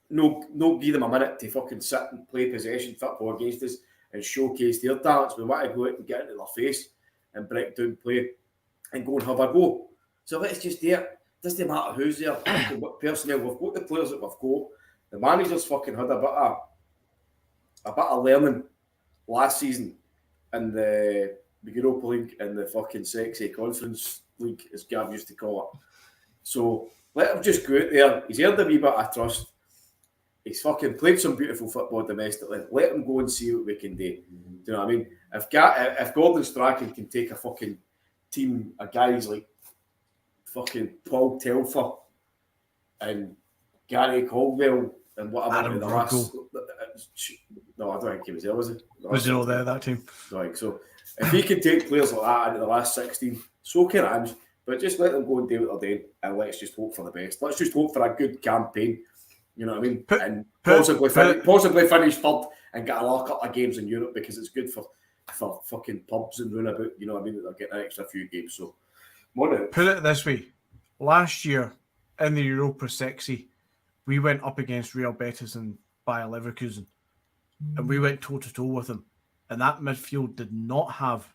No, give them a minute to fucking sit and play possession football against us and showcase their talents. We want to go out and get into their face and break down play and go and have a go. So let's just do it. Doesn't matter who's there, what personnel we've got, the players that we've got. The manager's fucking had a bit of learning last season in the Europa League and the fucking sexy Conference League, as Gav used to call it. So let him just go out there. He's earned a wee bit of trust. He's fucking played some beautiful football domestically. Let him go and see what we can do. Do you know what I mean? If Gordon Strachan can take a fucking team of guys like fucking Paul Telfer and Gary Caldwell and whatever the last. No, I don't think he was there, was he? Was he not there, that team? Right, so if he can take players like that into the last 16, so can Ange, but just let them go and do what they're doing, and let's just hope for the best. Let's just hope for a good campaign, you know what I mean? And possibly finish third and get a lot of games in Europe, because it's good for fucking pubs and runabout, you know what I mean? They'll get an extra few games, so. Put it this way. Last year, in the Europa Sexy, we went up against Real Betis and Bayer Leverkusen, and we went toe-to-toe with them. And that midfield did not have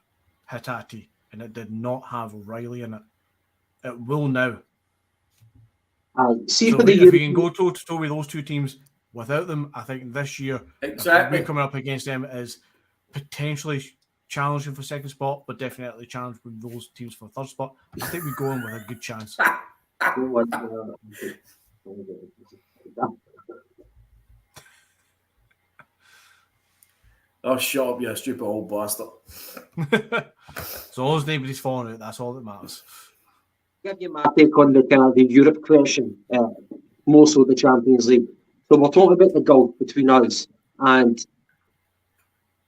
Hatate, and it did not have O'Reilly in it. It will now. See, so for if we can go toe-to-toe with those two teams without them, I think this year, exactly, we're coming up against them is potentially challenging for second spot, but definitely challenge with those teams for third spot. I think we go in with a good chance. Oh, shut up, you stupid old bastard. So long as nobody's falling out, that's all that matters. Give you my take on the kind of the Europe question, more so the Champions League. So we're talking about the gulf between us and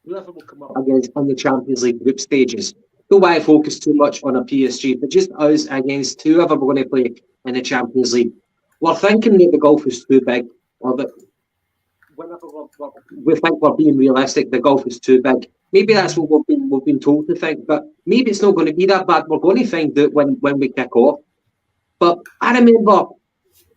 whoever will come up against in the Champions League group stages. Don't want to focus too much on a PSG, but just us against whoever we're going to play in the Champions League. We're thinking that the gulf is too big, or that whenever we think we're being realistic, the gulf is too big. Maybe that's what we've been told to think, but maybe it's not going to be that bad. We're going to find out when we kick off. But I remember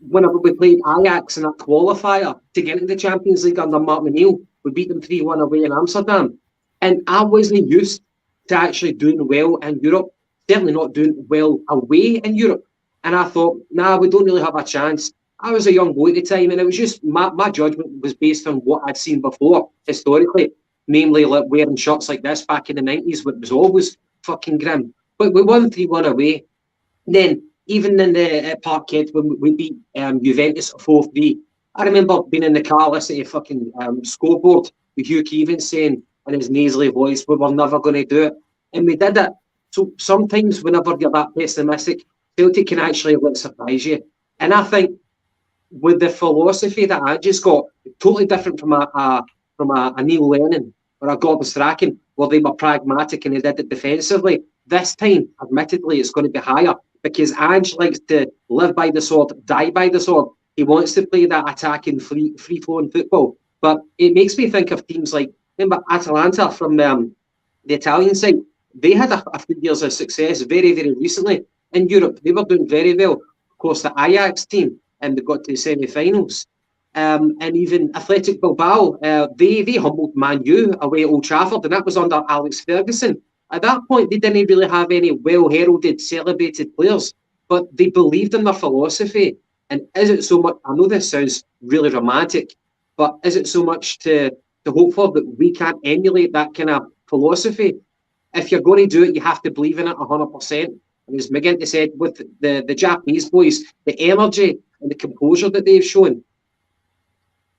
whenever we played Ajax in a qualifier to get into the Champions League under Mark O'Neill, we beat them 3-1 away in Amsterdam. And I wasn't used to actually doing well in Europe, certainly not doing well away in Europe. And I thought, we don't really have a chance. I was a young boy at the time, and it was just my judgment was based on what I'd seen before, historically. Namely, like wearing shirts like this back in the 90s, which was always fucking grim. But we won 3-1 away. Then, even in the Parkhead, when we beat Juventus 4-3, I remember being in the car listening to fucking scoreboard with Hugh Keevan saying in his nasally voice, we were never going to do it. And we did it. So sometimes whenever you're that pessimistic, Celtic can actually surprise you. And I think with the philosophy that I just got, totally different from a Neil Lennon or a Gordon Strachan, where they were pragmatic and they did it defensively. This time, admittedly, it's going to be higher because Ange likes to live by the sword, die by the sword. He wants to play that attacking, free-flowing football. But it makes me think of teams like, remember Atalanta from the Italian side? They had a few years of success very, very recently in Europe. They were doing very well. Of course, the Ajax team, and they got to the semi-finals. And even Athletic Bilbao, they humbled Man U away at Old Trafford, and that was under Alex Ferguson. At that point, they didn't really have any well-heralded, celebrated players, but they believed in their philosophy. And is it so much, I know this sounds really romantic, but is it so much to hope for that we can't emulate that kind of philosophy? If you're going to do it, you have to believe in it 100%. And as McGinty said, with the Japanese boys, the energy and the composure that they've shown,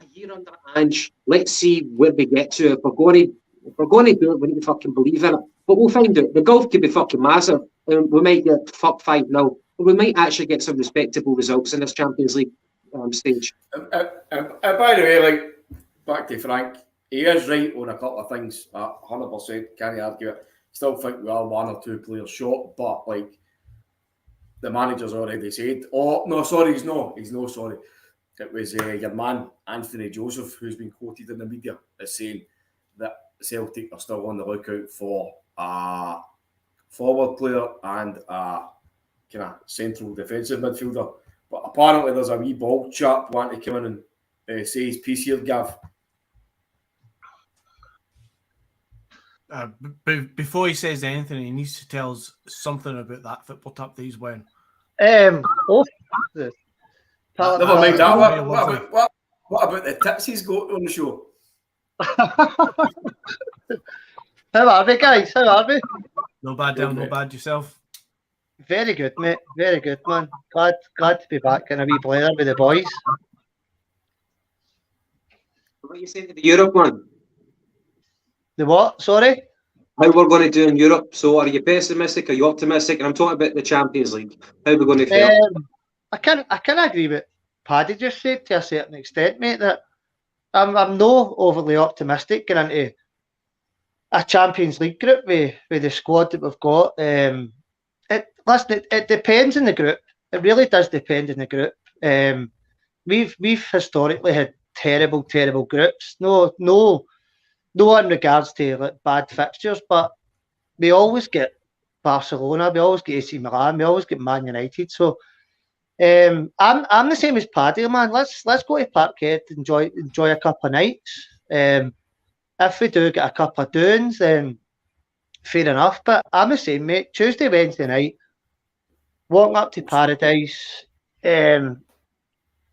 a year under Ange, let's see where we get to. If we're going to do it, we need to fucking believe in it. But we'll find out. The golf could be fucking massive. We might get fucked 5-0. But we might actually get some respectable results in this Champions League stage. By the way, like, back to Frank, he is right on a couple of things. 100%, can't argue it. Still think we are one or two players short, but like the manager's already said, oh no, sorry, he's no sorry. It was your man Anthony Joseph, who's been quoted in the media as saying that Celtic are still on the lookout for a forward player and a kind of central defensive midfielder. But apparently there's a wee bald chap wanting to come in and say his piece here, Gav. Before he says anything, he needs to tell us something about that football tap that he's wearing. Never mind that. What about the tips he's got on the show? How are we, guys? How are we? No bad, Del. No bad yourself. Very good, mate. Very good, man. Glad to be back in a wee blather with the boys. What are you saying to the Europe one? The what? Sorry? How we're going to do in Europe. So are you pessimistic? Are you optimistic? And I'm talking about the Champions League. How we're going to fare? I can agree with Paddy just said to a certain extent, mate, that I'm no overly optimistic going into a Champions League group with the squad that we've got. It depends on the group. It really does depend on the group. We've historically had terrible groups. No in regards to like bad fixtures, but we always get Barcelona, we always get AC Milan, we always get Man United. So I'm the same as Paddy, man. Let's go to Parkhead, enjoy a couple of nights. If we do get a couple of doings, then fair enough. But I'm the same, mate. Tuesday, Wednesday night, walking up to Paradise, under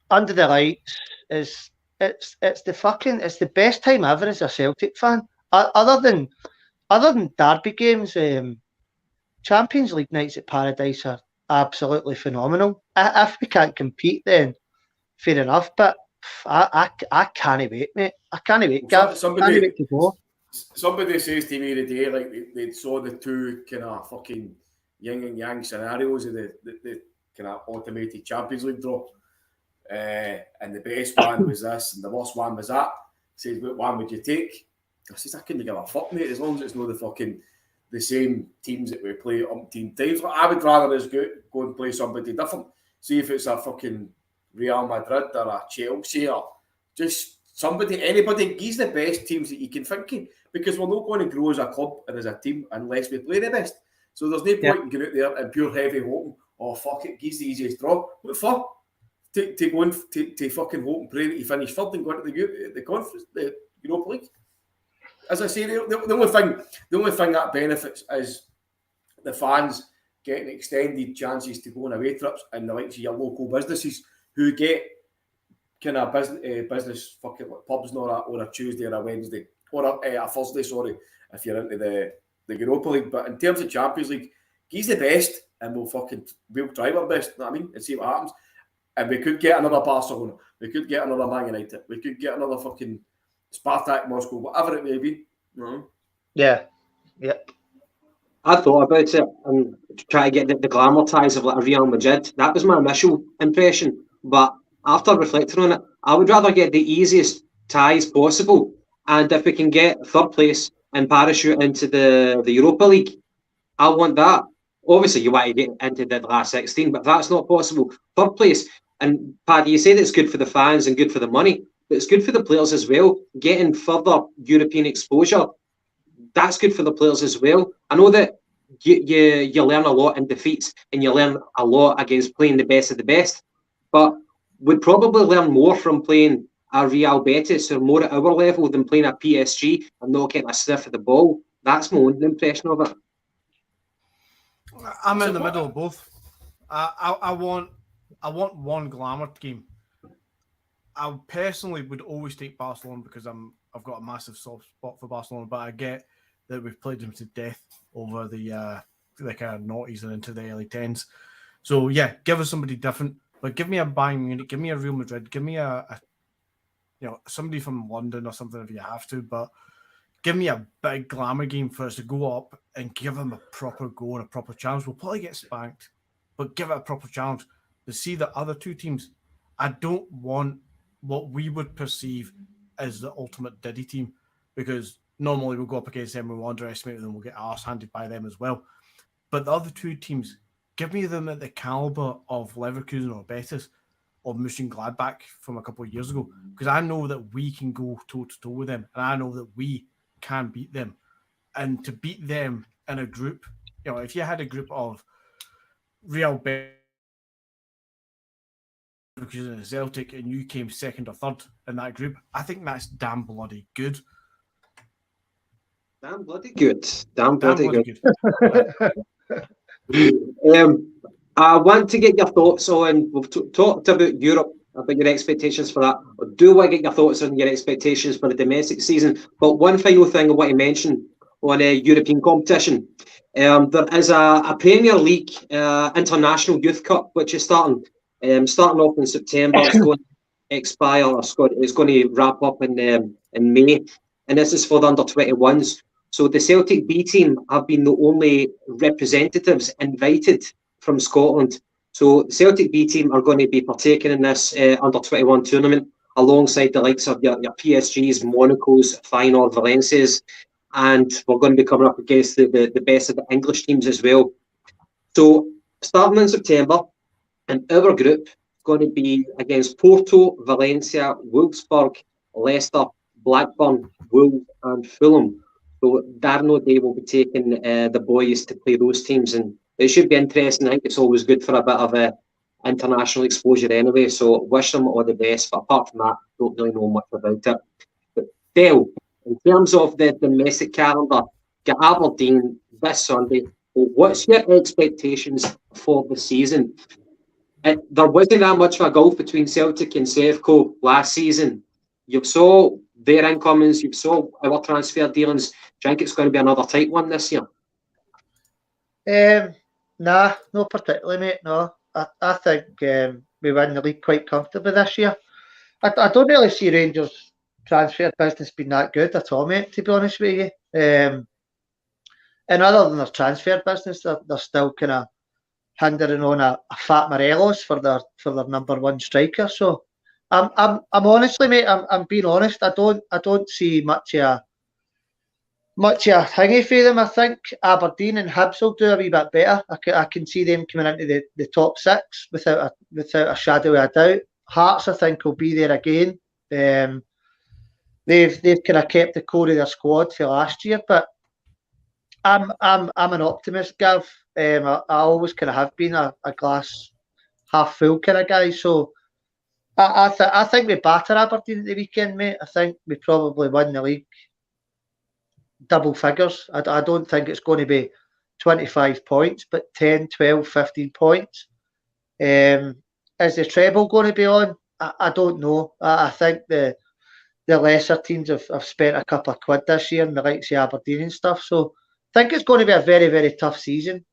the lights is. It's the best time ever as a Celtic fan. Other than derby games, Champions League nights at Paradise are absolutely phenomenal. If we can't compete, then fair enough. But I can't wait, mate. I can't wait, Gav. Can't wait to go. Somebody says to me today, like they saw the two kind of fucking yin and yang scenarios of the kind of automated Champions League draw. And the best one was this, and the worst one was that. He says, what one would you take? I says, I couldn't give a fuck, mate, as long as it's not the same teams that we play umpteen times. Like, I would rather us go and play somebody different. See if it's a fucking Real Madrid or a Chelsea or just anybody. He's the best teams that you can think of, because we're not going to grow as a club and as a team unless we play the best. So there's no point in going out there and pure heavy hoping, oh fuck it, he's the easiest draw. What for? To go and to fucking hope and pray that you finish third and go into the conference, the Europa League. As I say, the only thing that benefits is the fans getting extended chances to go on away trips, and the likes of your local businesses who get kind of business fucking like pubs on a Tuesday or a Wednesday or a Thursday, sorry, if you're into the Europa League. But in terms of Champions League, He's the best, and we'll try our best. You know what I mean? And see what happens. And we could get another Barcelona. We could get another Man United. We could get another fucking Spartak Moscow, whatever it may be. You know? Yeah. I thought about it and try to get the glamour ties of like a Real Madrid. That was my initial impression. But after reflecting on it, I would rather get the easiest ties possible. And if we can get third place and parachute into the Europa League, I want that. Obviously, you want to get into the last 16, but that's not possible. Third place. And Paddy, you said it's good for the fans and good for the money, but it's good for the players as well. Getting further European exposure, that's good for the players as well. I know that you learn a lot in defeats and you learn a lot against playing the best of the best, but we'd probably learn more from playing a Real Betis or more at our level than playing a PSG and not getting a sniff of the ball. That's my own impression of it. I'm in the middle of both. I want one glamour game. I personally would always take Barcelona because I've got a massive soft spot for Barcelona, but I get that we've played them to death over the kind of noughties and into the early 10s. So yeah, give us somebody different, but give me a Bayern Munich, give me a Real Madrid, give me a somebody from London or something if you have to, but give me a big glamour game for us to go up and give them a proper go and a proper challenge. We'll probably get spanked, but give it a proper challenge. To see the other two teams, I don't want what we would perceive as the ultimate Diddy team, because normally we'll go up against them, we'll underestimate them, we'll get arse handed by them as well. But the other two teams, give me them at the caliber of Leverkusen or Betis or Mönchengladbach from a couple of years ago, because I know that we can go toe-to-toe with them, and I know that we can beat them. And to beat them in a group, if you had a group of Real Betis, and Celtic, and you came second or third in that group, I think that's damn bloody good. Damn bloody good. Damn bloody good. I want to get your thoughts on, we've talked about Europe, about your expectations for that. I do want to get your thoughts on your expectations for the domestic season. But one final thing I want to mention on European competition. There is a Premier League International Youth Cup, which is starting off in September. It's going to expire, it's going to wrap up in May. And this is for the under-21s. So the Celtic B team have been the only representatives invited from Scotland. So the Celtic B team are going to be partaking in this under-21 tournament alongside the likes of your PSGs, Monacos, Feyenoord, Valencias, and we're going to be coming up against the best of the English teams as well. So starting in September, and our group is going to be against Porto, Valencia, Wolfsburg, Leicester, Blackburn, Wolves and Fulham. So Darren O'Day will be taking the boys to play those teams, and it should be interesting. I think it's always good for a bit of international exposure anyway, so wish them all the best. But apart from that, don't really know much about it. But Dale, in terms of the domestic calendar, get Aberdeen this Sunday. What's your expectations for the season? There wasn't that much of a gulf between Celtic and Sevco last season. You saw their incomings, you saw our transfer dealings. Do you think it's going to be another tight one this year? Nah, not particularly, mate. No, I think we win the league quite comfortably this year. I don't really see Rangers' transfer business being that good at all, mate, to be honest with you. And other than their transfer business, they're still kind of hindering on a Fat Morelos for their number one striker. So I'm honestly, mate, I'm being honest. I don't see much of a thingy for them. I think Aberdeen and Hibs will do a wee bit better. I can see them coming into the top six without a shadow of a doubt. Hearts, I think, will be there again. They've kind of kept the core of their squad for last year, but I'm an optimist, Gav. I always kind of have been a glass half full kind of guy. So I think we batter Aberdeen at the weekend, mate. I think we probably win the league double figures. I don't think it's going to be 25 points, but 10, 12, 15 points. Is the treble going to be on? I don't know. I think the lesser teams have spent a couple of quid this year, and the likes of Aberdeen and stuff. So I think it's going to be a very, very tough season.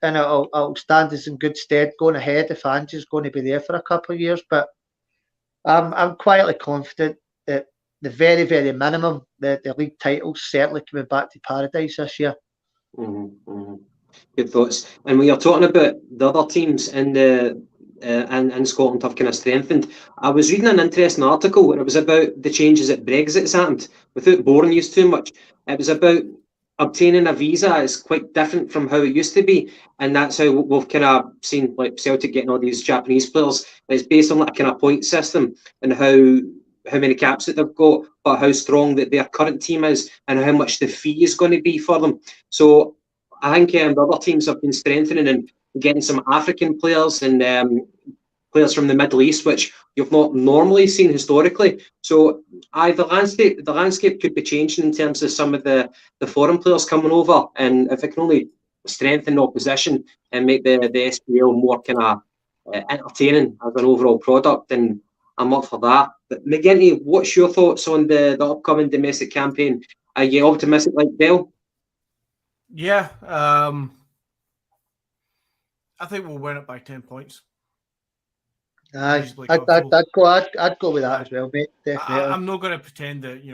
and it'll stand us in good stead going ahead if Angie's going to be there for a couple of years. But I'm quietly confident that the very, very minimum, the league title's certainly coming back to Paradise this year. Good thoughts. And we are talking about the other teams in the in Scotland have kind of strengthened. I was reading an interesting article where it was about the changes that Brexit's happened. Without boring you too much, it was about obtaining a visa is quite different from how it used to be, and that's how we've kind of seen like Celtic getting all these Japanese players. It's based on like a kind of point system and how many caps that they've got, but how strong that their current team is and how much the fee is going to be for them. So I think the other teams have been strengthening and getting some African players and players from the Middle East, which you've not normally seen historically. So the landscape could be changing in terms of some of the foreign players coming over, and if it can only strengthen the opposition and make the SPL more kind of entertaining as an overall product, then I'm up for that. But McGinty, what's your thoughts on the upcoming domestic campaign? Are you optimistic like Bell? Yeah, I think we'll win it by 10 points. I'd go with that as well, mate. Definitely. I'm not going to pretend that,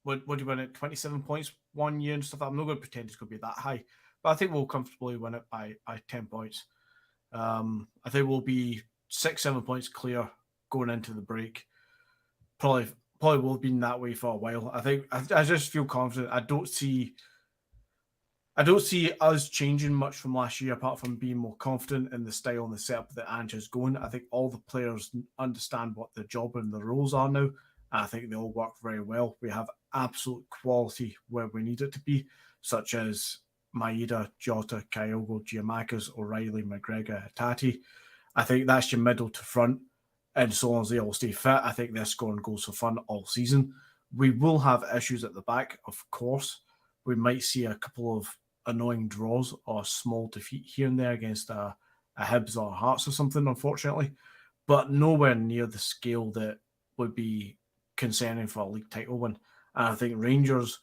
what do you win it, 27 points 1 year and stuff. I'm not going to pretend it's going to be that high, but I think we'll comfortably win it by 10 points. I think we'll be 6-7 points clear going into the break. Probably will have been that way for a while. I think I just feel confident. I don't see us changing much from last year, apart from being more confident in the style and the setup that Ange is going. I think all the players understand what their job and their roles are now. I think they all work very well. We have absolute quality where we need it to be, such as Maeda, Jota, Kyogo, Giamacas, O'Reilly, McGregor, Hatate. I think that's your middle to front. And so long as they all stay fit, I think they're scoring goals for fun all season. We will have issues at the back, of course. We might see a couple of annoying draws or small defeat here and there against a Hibs or Hearts or something, unfortunately, but nowhere near the scale that would be concerning for a league title win. And I think Rangers,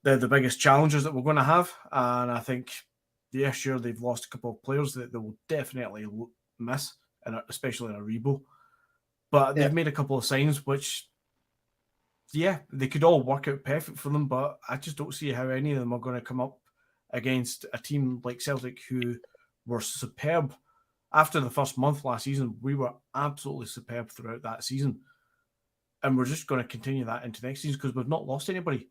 they're the biggest challengers that we're going to have. And I think, yeah, sure, they've lost a couple of players that they will definitely miss, and especially in Aribo. But they've made a couple of signs which, yeah, they could all work out perfect for them, but I just don't see how any of them are going to come up against a team like Celtic, who were superb. After the first month last season, we were absolutely superb throughout that season. And we're just going to continue that into next season because we've not lost anybody.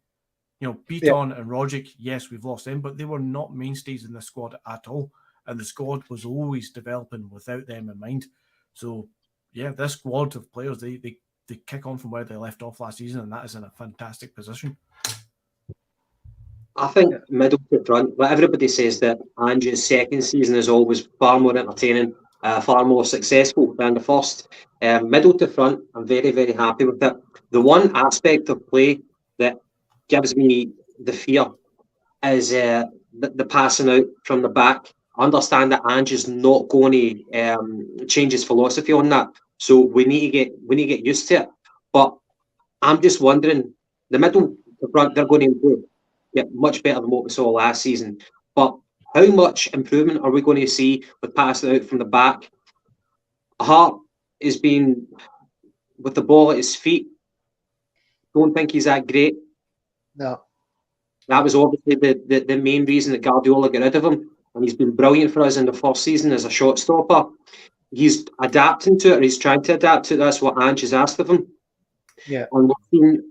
Beaton and Rogic, yes, we've lost them, but they were not mainstays in the squad at all. And the squad was always developing without them in mind. So, yeah, this squad of players, they kick on from where they left off last season, and that is in a fantastic position. I think middle to front, but everybody says that Ange's second season is always far more entertaining, far more successful than the first. Middle to front, I'm very, very happy with it. The one aspect of play that gives me the fear is the passing out from the back. I understand that Ange is not going to change his philosophy on that, so we need to get used to it. But I'm just wondering, the middle to front, they're going to improve. Yeah, much better than what we saw last season. But how much improvement are we going to see with passing out from the back? Hart is being with the ball at his feet. Don't think he's that great. No. That was obviously the main reason that Guardiola got rid of him. And he's been brilliant for us in the first season as a shot stopper. He's adapting to it, or he's trying to adapt to it. That's what Ange has asked of him. Yeah. And we've seen,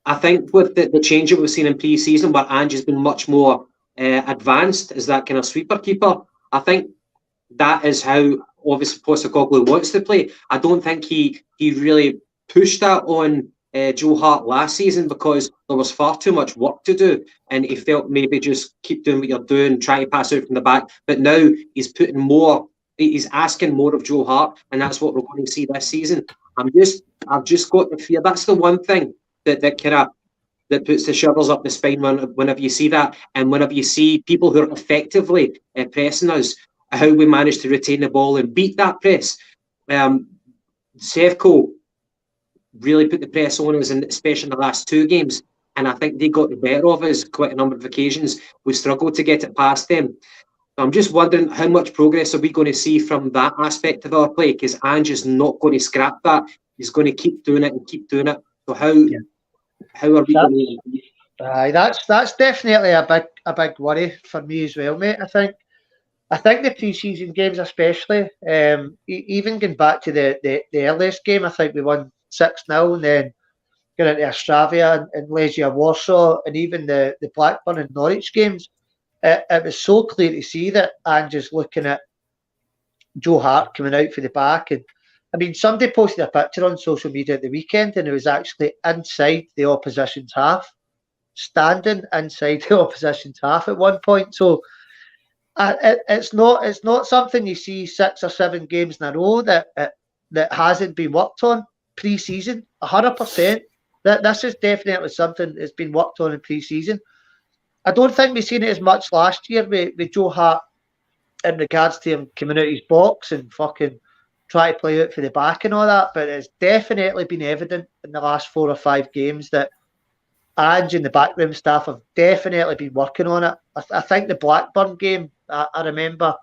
I think with the change that we've seen in pre-season, where Ange has been much more advanced as that kind of sweeper keeper, I think that is how obviously Postecoglou wants to play. I don't think he really pushed that on Joe Hart last season because there was far too much work to do, and he felt maybe just keep doing what you're doing, try to pass out from the back. But now he's putting more, he's asking more of Joe Hart, and that's what we're going to see this season. I've just got the fear. That's the one thing that puts the shivers up the spine whenever you see that, and whenever you see people who are effectively pressing us, how we manage to retain the ball and beat that press. Sevco really put the press on us, and especially in the last two games, and I think they got the better of us quite a number of occasions. We struggled to get it past them. So I'm just wondering how much progress are we going to see from that aspect of our play, because Ange is not going to scrap that. He's going to keep doing it and keep doing it. So how are we going to... That's definitely a big worry for me as well, mate. I think the pre-season games, especially, even going back to the earliest game, I think we won 6-0, and then going into Australia and Legia Warsaw, and even the Blackburn and Norwich games. It was so clear to see that Ange's looking at Joe Hart coming out for the back. And I mean, somebody posted a picture on social media at the weekend, and it was actually inside the opposition's half, standing inside the opposition's half at one point. So it's not something you see 6 or 7 games in a row that hasn't been worked on pre-season. 100%. This is definitely something that's been worked on in pre-season. I don't think we've seen it as much last year with Joe Hart in regards to him coming out of his box and fucking try to play out for the back and all that, but it's definitely been evident in the last 4 or 5 games that Ange and the backroom staff have definitely been working on it. I think the Blackburn game, I remember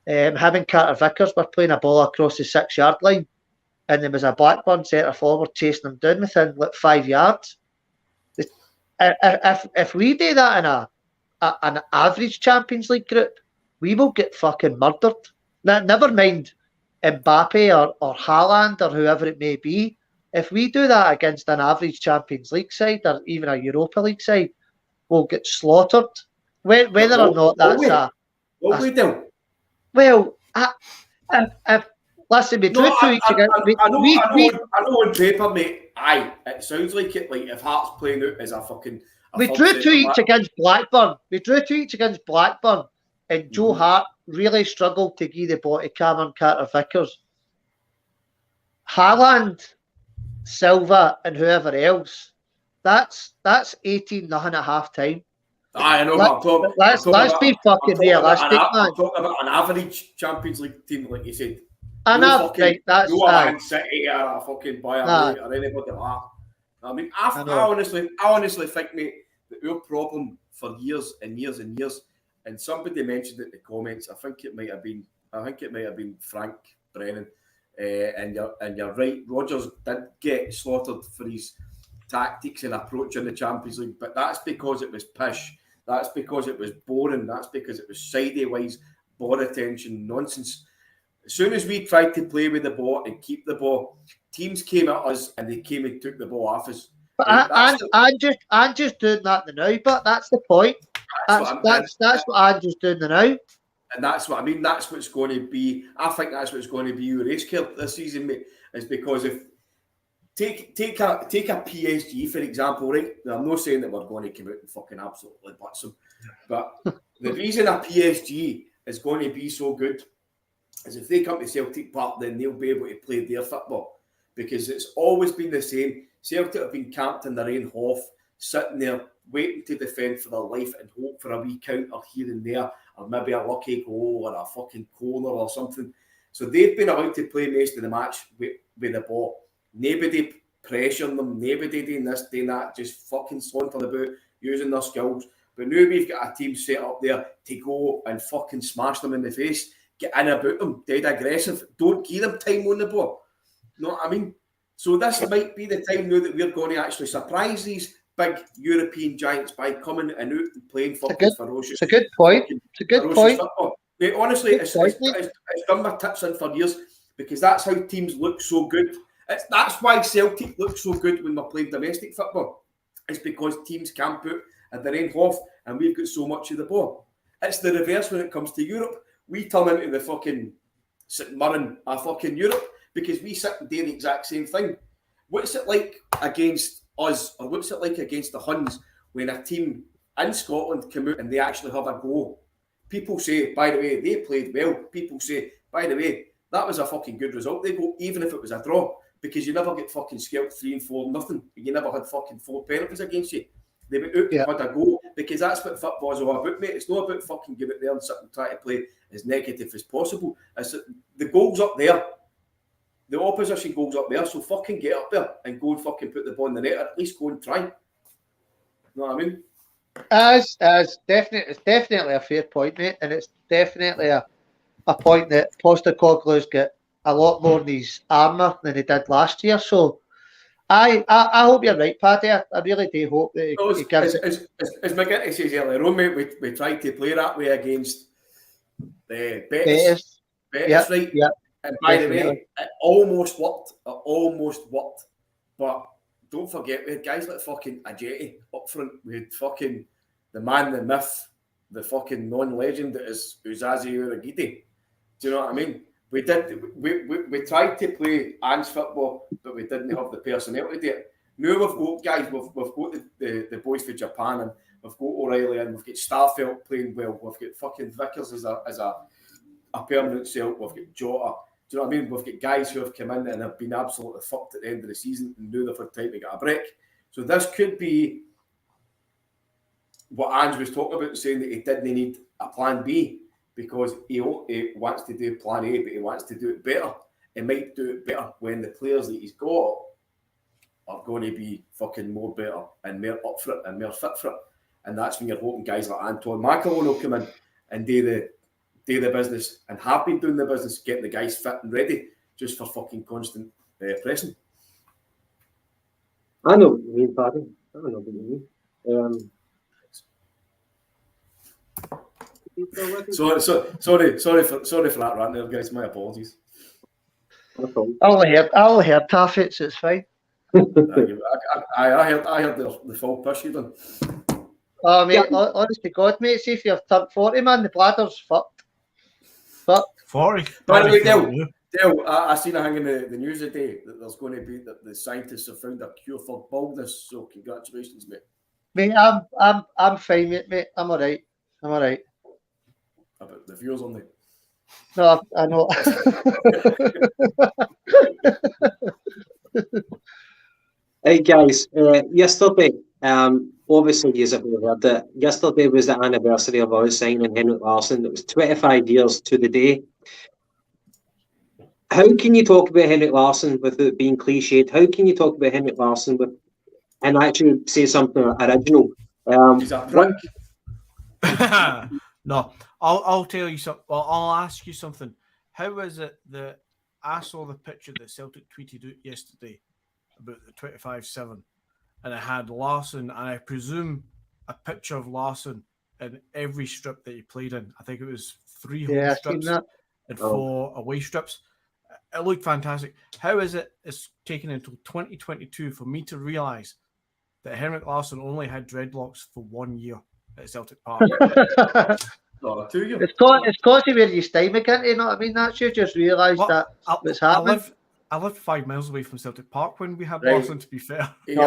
him and Carter Vickers were playing a ball across the 6-yard line, and there was a Blackburn centre forward chasing them down within 5 yards. If we do that in an average Champions League group, we will get fucking murdered. Never mind Mbappe or Haaland or whoever it may be. If we do that against an average Champions League side or even a Europa League side, we'll get slaughtered. Whether or not that's what we do? Well, listen, we drew 2 weeks ago. I know on paper, mate. Aye, it sounds like it. Like if Hearts playing out as a fucking. We drew 2 each against Blackburn. And Joe Hart really struggled to give the ball to Cameron Carter-Vickers. Haaland, Silva, and whoever else. That's 18-0 at half time. I know. Let's be fucking realistic, man. I'm talking about an average Champions League team, like you said. Right, that's Man City or a fucking Bayern or anybody like that. I mean, I honestly think, mate, that our problem for years and years and years, and somebody mentioned it in the comments. I think it might have been Frank Brennan, and you're right. Rodgers did get slaughtered for his tactics and approach in the Champions League, but that's because it was pish. That's because it was boring. That's because it was sideways, ball attention, nonsense. As soon as we tried to play with the ball and keep the ball, teams came at us and they came and took the ball off us. But I'm just doing that now. But that's the point. That's what I'm just doing now. And that's what I mean. That's what's going to be. I think that's what's going to be your race kill this season, mate. Is because if take a PSG for example, right? Now, I'm not saying that we're going to come out and fucking absolutely butts them, but the reason a PSG is going to be so good is if they come to Celtic Park, then they'll be able to play their football, because it's always been the same. Celtic have been camped in their own half, sitting there waiting to defend for their life and hope for a wee counter here and there, or maybe a lucky goal or a fucking corner or something. So they've been allowed to play most of the match with the ball. Nobody pressuring them, nobody doing this, doing that, just fucking sauntering about, using their skills. But now we've got a team set up there to go and fucking smash them in the face, get in about them, dead aggressive, don't give them time on the ball. You know what I mean? So this might be the time now that we're going to actually surprise these big European giants by coming and out and playing fucking ferocious. It's a good point. It's a good point. Football. Mate, honestly, it's done my tips in for years, because that's how teams look so good. That's why Celtic look so good when they're playing domestic football. It's because teams camp out at their own half and we've got so much of the ball. It's the reverse when it comes to Europe. We turn into the fucking St. Mirren of fucking Europe because we sit and do the exact same thing. What's it like against us, or what's it like against the Huns when a team in Scotland come out and they actually have a go? People say, by the way, they played well. People say, by the way, that was a fucking good result. They go, even if it was a draw, because you never get fucking scalped 3-4-0. You never had fucking 4 penalties against you. They went out and had a go, because that's what football is all about, mate. It's not about fucking getting out there and sit and try to play as negative as possible. It's the goal's up there. The opposition goal's up there, so fucking get up there and go and fucking put the ball in the net, or at least go and try. You know what I mean? As definitely, it's definitely a fair point, mate, and it's definitely a point that Postecoglou's got a lot more in his armour than he did last year. So I hope you're right, Paddy. I really do hope that he gives it. As McGinty says earlier on, mate, we tried to play that way against the Betis, right? Yeah. And by the way, it almost worked. But don't forget, we had guys like fucking Ajeti up front. We had fucking the man, the myth, the fucking non-legend that is Uzazi Uragidi. Do you know what I mean? We tried to play Ange football, but we didn't have the personnel to do it. Now we've got guys, we've got the boys for Japan, and we've got O'Reilly, and we've got Starfelt playing well. We've got fucking Vickers as a permanent sell. We've got Jota. Do you know what I mean? We've got guys who have come in and have been absolutely fucked at the end of the season and knew they've had time to get a break. So this could be what Ange was talking about, saying that he didn't need a plan B because he wants to do plan A, but he wants to do it better. He might do it better when the players that he's got are going to be fucking more better and more up for it and more fit for it. And that's when you're hoping guys like Anton Macalone will come in and do the business, and have been doing the business, getting the guys fit and ready just for fucking constant pressing. I know what you mean, Paddy. I know what you mean. Sorry for that rant there, guys. My apologies. I'll hear Taffet, so it's fine. I heard the full push you done. Oh, mate, honest to God, mate, see if you've turned 40, man, the bladder's fucked. 40. By the way, Dale, I seen a thing in the news today that there's going to be that the scientists have found a cure for baldness. So congratulations, mate. Mate, I'm fine, mate. I'm all right. About the viewers on the. No, I know. Hey guys, yesterday, obviously you have heard that yesterday was the anniversary of us signing Henrik Larsson. It was 25 years to the day. How can you talk about Henrik Larsson without being cliched? How can you talk about Henrik Larsson and actually say something original? He's a prick. No, I'll tell you something. Well, I'll ask you something. How is it that I saw the picture that Celtic tweeted out yesterday about the 25-7, and it had Larsson, and I presume a picture of Larsson in every strip that he played in. I think it was 3 home strips and 4 away strips. It looked fantastic. How is it it's taken until 2022 for me to realise that Henrik Larsson only had dreadlocks for 1 year at Celtic Park? Not 2 years. It's got to be where you stay, McGinty, you know what I mean? That's you just realised that what's happening. I lived 5 miles away from Celtic Park when we had Larsson, to be fair. He had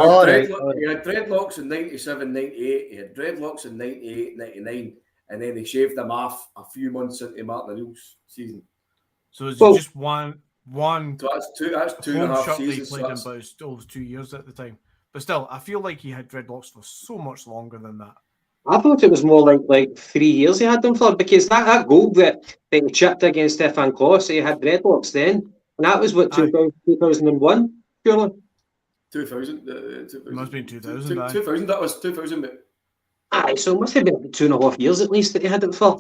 dreadlocks in 97, 98. He had dreadlocks in 98, 99. And then he shaved them off a few months into Martin O'Neill's season. So it's just one. So that's two and a half seasons. He played in, but it was 2 years at the time. But still, I feel like he had dreadlocks for so much longer than that. I thought it was more like 3 years he had them for, because that goal that he chipped against Stefan Klos, he had dreadlocks then. And that was what, 2001, surely? 2000. It must have been 2000. 2000, that was 2000. Aye, so it must have been 2.5 years at least that he had it for.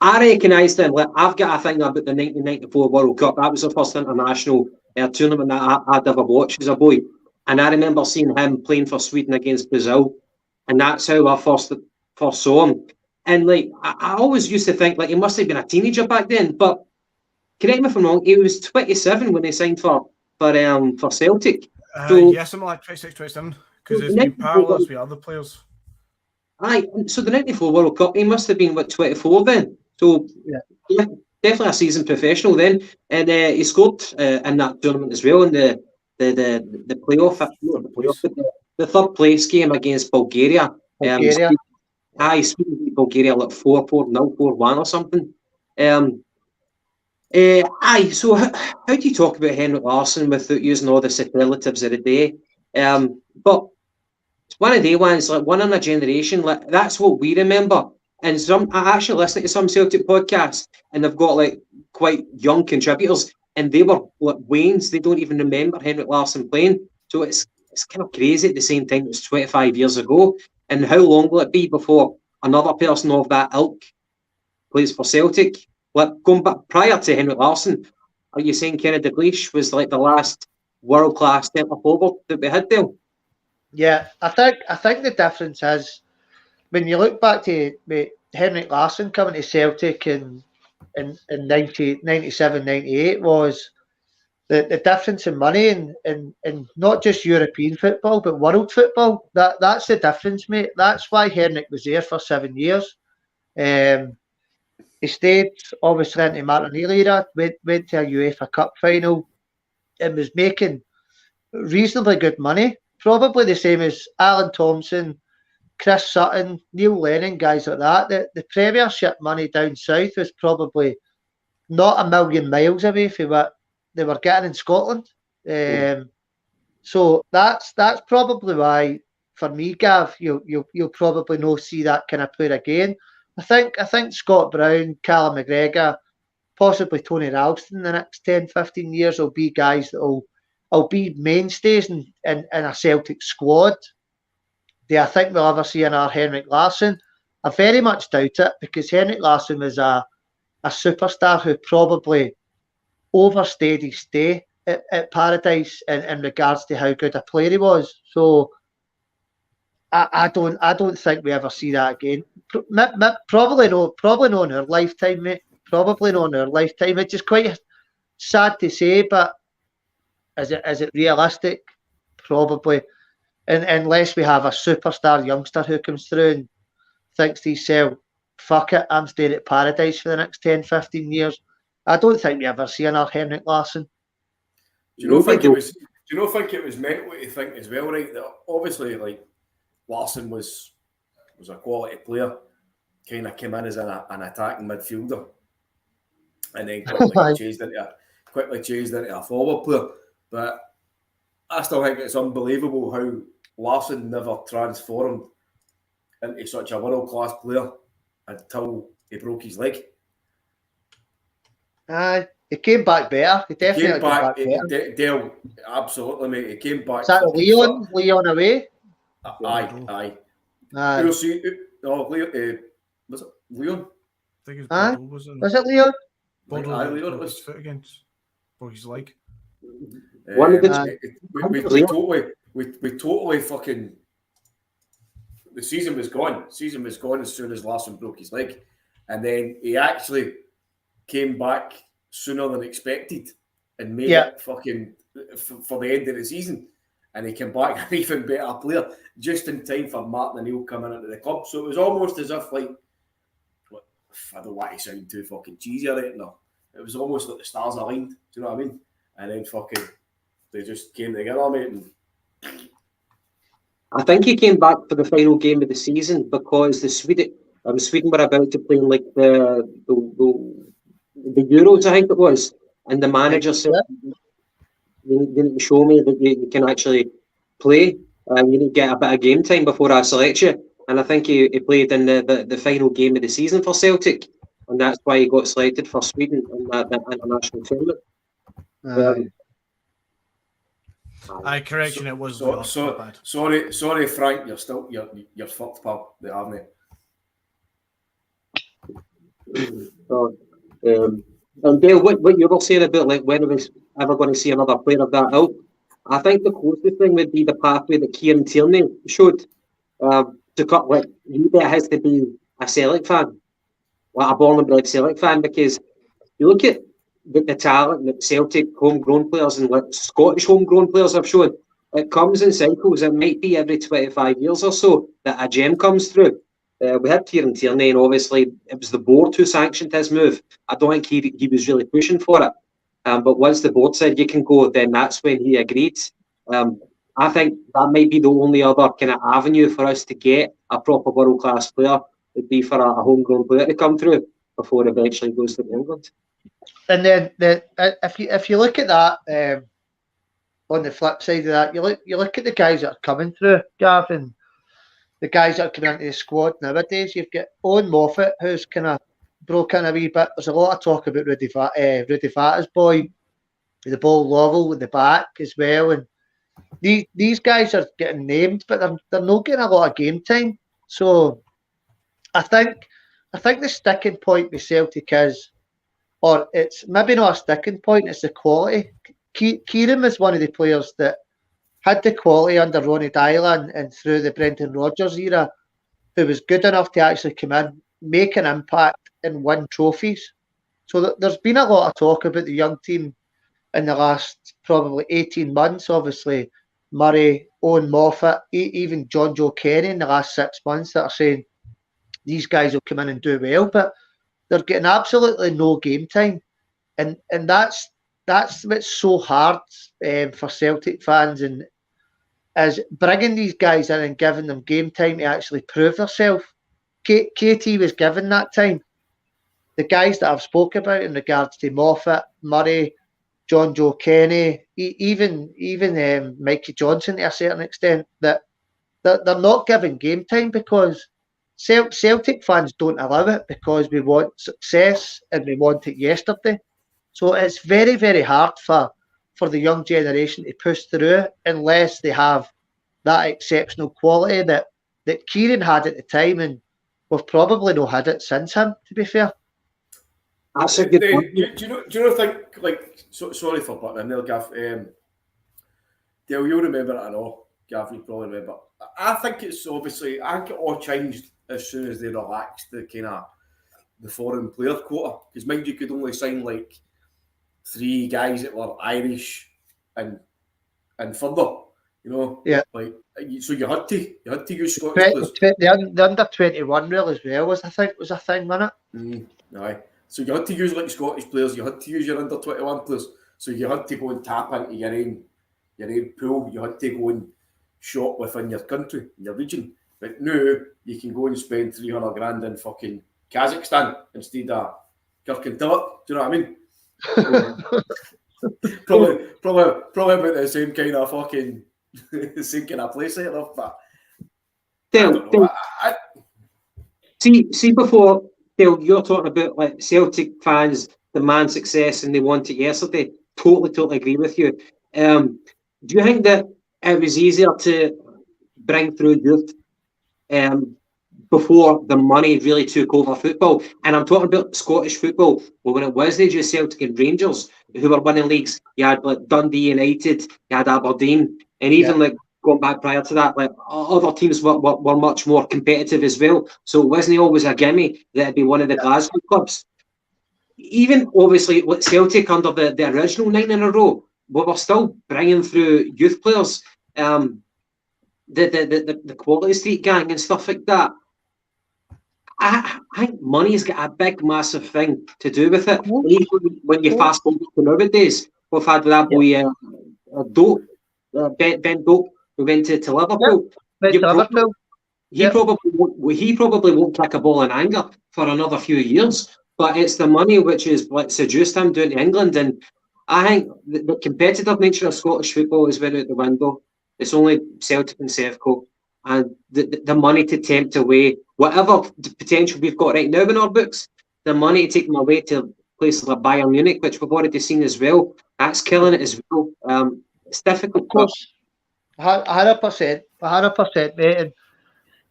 I recognise them. Like, I've got a thing about the 1994 World Cup. That was the first international tournament that I'd ever watched as a boy. And I remember seeing him playing for Sweden against Brazil. And that's how I first saw him. And like, I always used to think like he must have been a teenager back then. But correct me if I'm wrong, he was 27 when he signed for Celtic. Yeah, something like 26, 27. Because there's been parallels with other players. Aye, so the 94 World Cup, he must have been, 24 then? So, yeah, definitely a seasoned professional then. And he scored in that tournament as well in the playoff, the third place game against Bulgaria. Sweden beat Bulgaria like 4-0, 4-1 or something. So how do you talk about Henrik Larsson without using all the superlatives of the day? But it's one of the ones, like one in a generation. Like that's what we remember. And I actually listened to some Celtic podcasts, and they've got like quite young contributors, and they were like Waynes. They don't even remember Henrik Larsson playing. So it's kind of crazy at the same time. It was 25 years ago. And how long will it be before another person of that ilk plays for Celtic? Like, going back prior to Henrik Larsson, are you saying Kenny Dalglish was like the last world-class centre forward that we had there? Yeah, I think the difference is when you look back to Henrik Larsson coming to Celtic in 97, 98 was the difference in money and not just European football but world football. That's the difference, mate. That's why Henrik was there for 7 years. He stayed obviously into Martinelli era, went to a UEFA Cup final and was making reasonably good money. Probably the same as Alan Thompson, Chris Sutton, Neil Lennon, guys like that. The Premiership money down south was probably not a million miles away from what they were getting in Scotland. So that's probably why, for me, Gav, you'll probably not see that kind of player again. I think Scott Brown, Callum McGregor, possibly Tony Ralston in the next 10, 15 years will be guys that will be mainstays in a Celtic squad. Do I think we'll ever see another Henrik Larsson? I very much doubt it, because Henrik Larsson was a superstar who probably overstayed his stay at Paradise in regards to how good a player he was. So I don't think we ever see that again. Probably not in our lifetime, mate. Probably not in our lifetime. It's just quite sad to say, but is it realistic? Probably. And unless we have a superstar youngster who comes through and thinks to himself, fuck it, I'm staying at Paradise for the next 10, 15 years. I don't think we ever see another Henrik Larsson. Do you not think it was mental to think as well, right? That obviously, like, Larsson was a quality player, kind of came in as an attacking midfielder, and then quickly changed into a forward player. But I still think it's unbelievable how Larsson never transformed into such a world-class player until he broke his leg. He came back better. He definitely came back better. Absolutely, mate. He came back. Is that Leon away? Aye. Was it Leon? I think it's was it Leon? Leon was foot against his leg. We totally fucking. The season was gone. As soon as Larsson broke his leg, and then he actually came back sooner than expected and made it fucking for the end of the season. And he came back an even better player just in time for Martin O'Neill coming into the club. So it was almost as if, like, I don't want to sound too fucking cheesy or anything. No. It was almost like the stars aligned. Do you know what I mean? And then fucking they just came together, mate. And I think he came back for the final game of the season because Sweden were about to play in like the Euros, I think it was, and the manager said, "You need to show me that you can actually play. You need to get a bit of game time before I select you." And I think he played in the final game of the season for Celtic, and that's why he got selected for Sweden in that international tournament. Correction, it was bad. Sorry, Frank, you're fucked, pal. They haven't. And Dale, what you were saying about like when are we ever going to see another player of that ilk? I think the closest thing would be the pathway that Kieran Tierney showed. To cut, like, you bet has to be a Celtic fan, like a born and bred Celtic fan, because you look at the talent that Celtic homegrown players and like Scottish homegrown players have shown. It comes in cycles. It might be every 25 years or so that a gem comes through. We had Kieran Tierney, and obviously it was the board who sanctioned his move. I don't think he was really pushing for it. But once the board said you can go, then that's when he agreed. I think that might be the only other kind of avenue for us to get a proper world-class player, would be for a homegrown player to come through before eventually goes to England. And then if you look at that, on the flip side of that, you look at the guys that are coming through, Gavin, the guys that are coming into the squad nowadays. You've got Owen Moffat, who's kind of broken a wee bit. There's a lot of talk about Rudy Vata's boy, the ball level with the back as well, and these guys are getting named, but they're not getting a lot of game time. So I think the sticking point with Celtic is, or it's maybe not a sticking point, it's the quality. Kieran was one of the players that had the quality under Ronnie Dylan and through the Brendan Rodgers era, who was good enough to actually come in, make an impact and win trophies. So there's been a lot of talk about the young team in the last probably 18 months. Obviously, Murray, Owen Moffat, even John Joe Kenny in the last 6 months that are saying these guys will come in and do well, but they're getting absolutely no game time. And that's what's so hard for Celtic fans, and is bringing these guys in and giving them game time to actually prove themselves. KT was given that time. The guys that I've spoke about in regards to Moffat, Murray, John Joe Kenny, even Mikey Johnson to a certain extent, that they're not given game time because Celtic fans don't allow it, because we want success and we want it yesterday. So it's very, very hard for the young generation to push through it unless they have that exceptional quality that Kieran had at the time, and we've probably not had it since him, to be fair. That's a good point. Do you know think, like, sorry for butting in there, Gav. Dale, you'll remember it, I know. Gav, you probably remember. I think it's obviously, I think it all changed as soon as they relaxed the kind of the foreign player quota. Because mind you, could only sign like 3 guys that were Irish and further, you know. Yeah. Like, so you had to use Scottish players. The under 21 rule as well was a thing, wasn't it? Aye. So you had to use like Scottish players. You had to use your under 21 players. So you had to go and tap into your own pool. You had to go and shop within your country, your region. But now you can go and spend 300 grand in fucking Kazakhstan instead of Kirkintilloch. Do you know what I mean? probably about the same kind of fucking same kind of place there, but see before Dale, you're talking about like Celtic fans demand success and they want it yesterday. Totally agree with you. Do you think that it was easier to bring through youth before the money really took over football? And I'm talking about Scottish football. Well, when it was just Celtic and Rangers who were winning leagues, you had like Dundee United, you had Aberdeen, and even like going back prior to that, like other teams were much more competitive as well. So it wasn't always a gimme that it'd be one of the Glasgow clubs. Even obviously with Celtic under the original 9 in a row, but we're still bringing through youth players, the Quality Street gang and stuff like that. I think money's got a big, massive thing to do with it. Even when you fast forward to nowadays, we've had with that boy Ben Dope, who went to Liverpool. He probably won't kick a ball in anger for another few years. But it's the money which is what seduced him doing to England. And I think the competitive nature of Scottish football is went out the window. It's only Celtic and Sevco. And the money to tempt away whatever potential we've got right now in our books, the money to take them away to places like Bayern Munich, which we've already seen as well, that's killing it as well. It's difficult. Of course, 100%, mate. And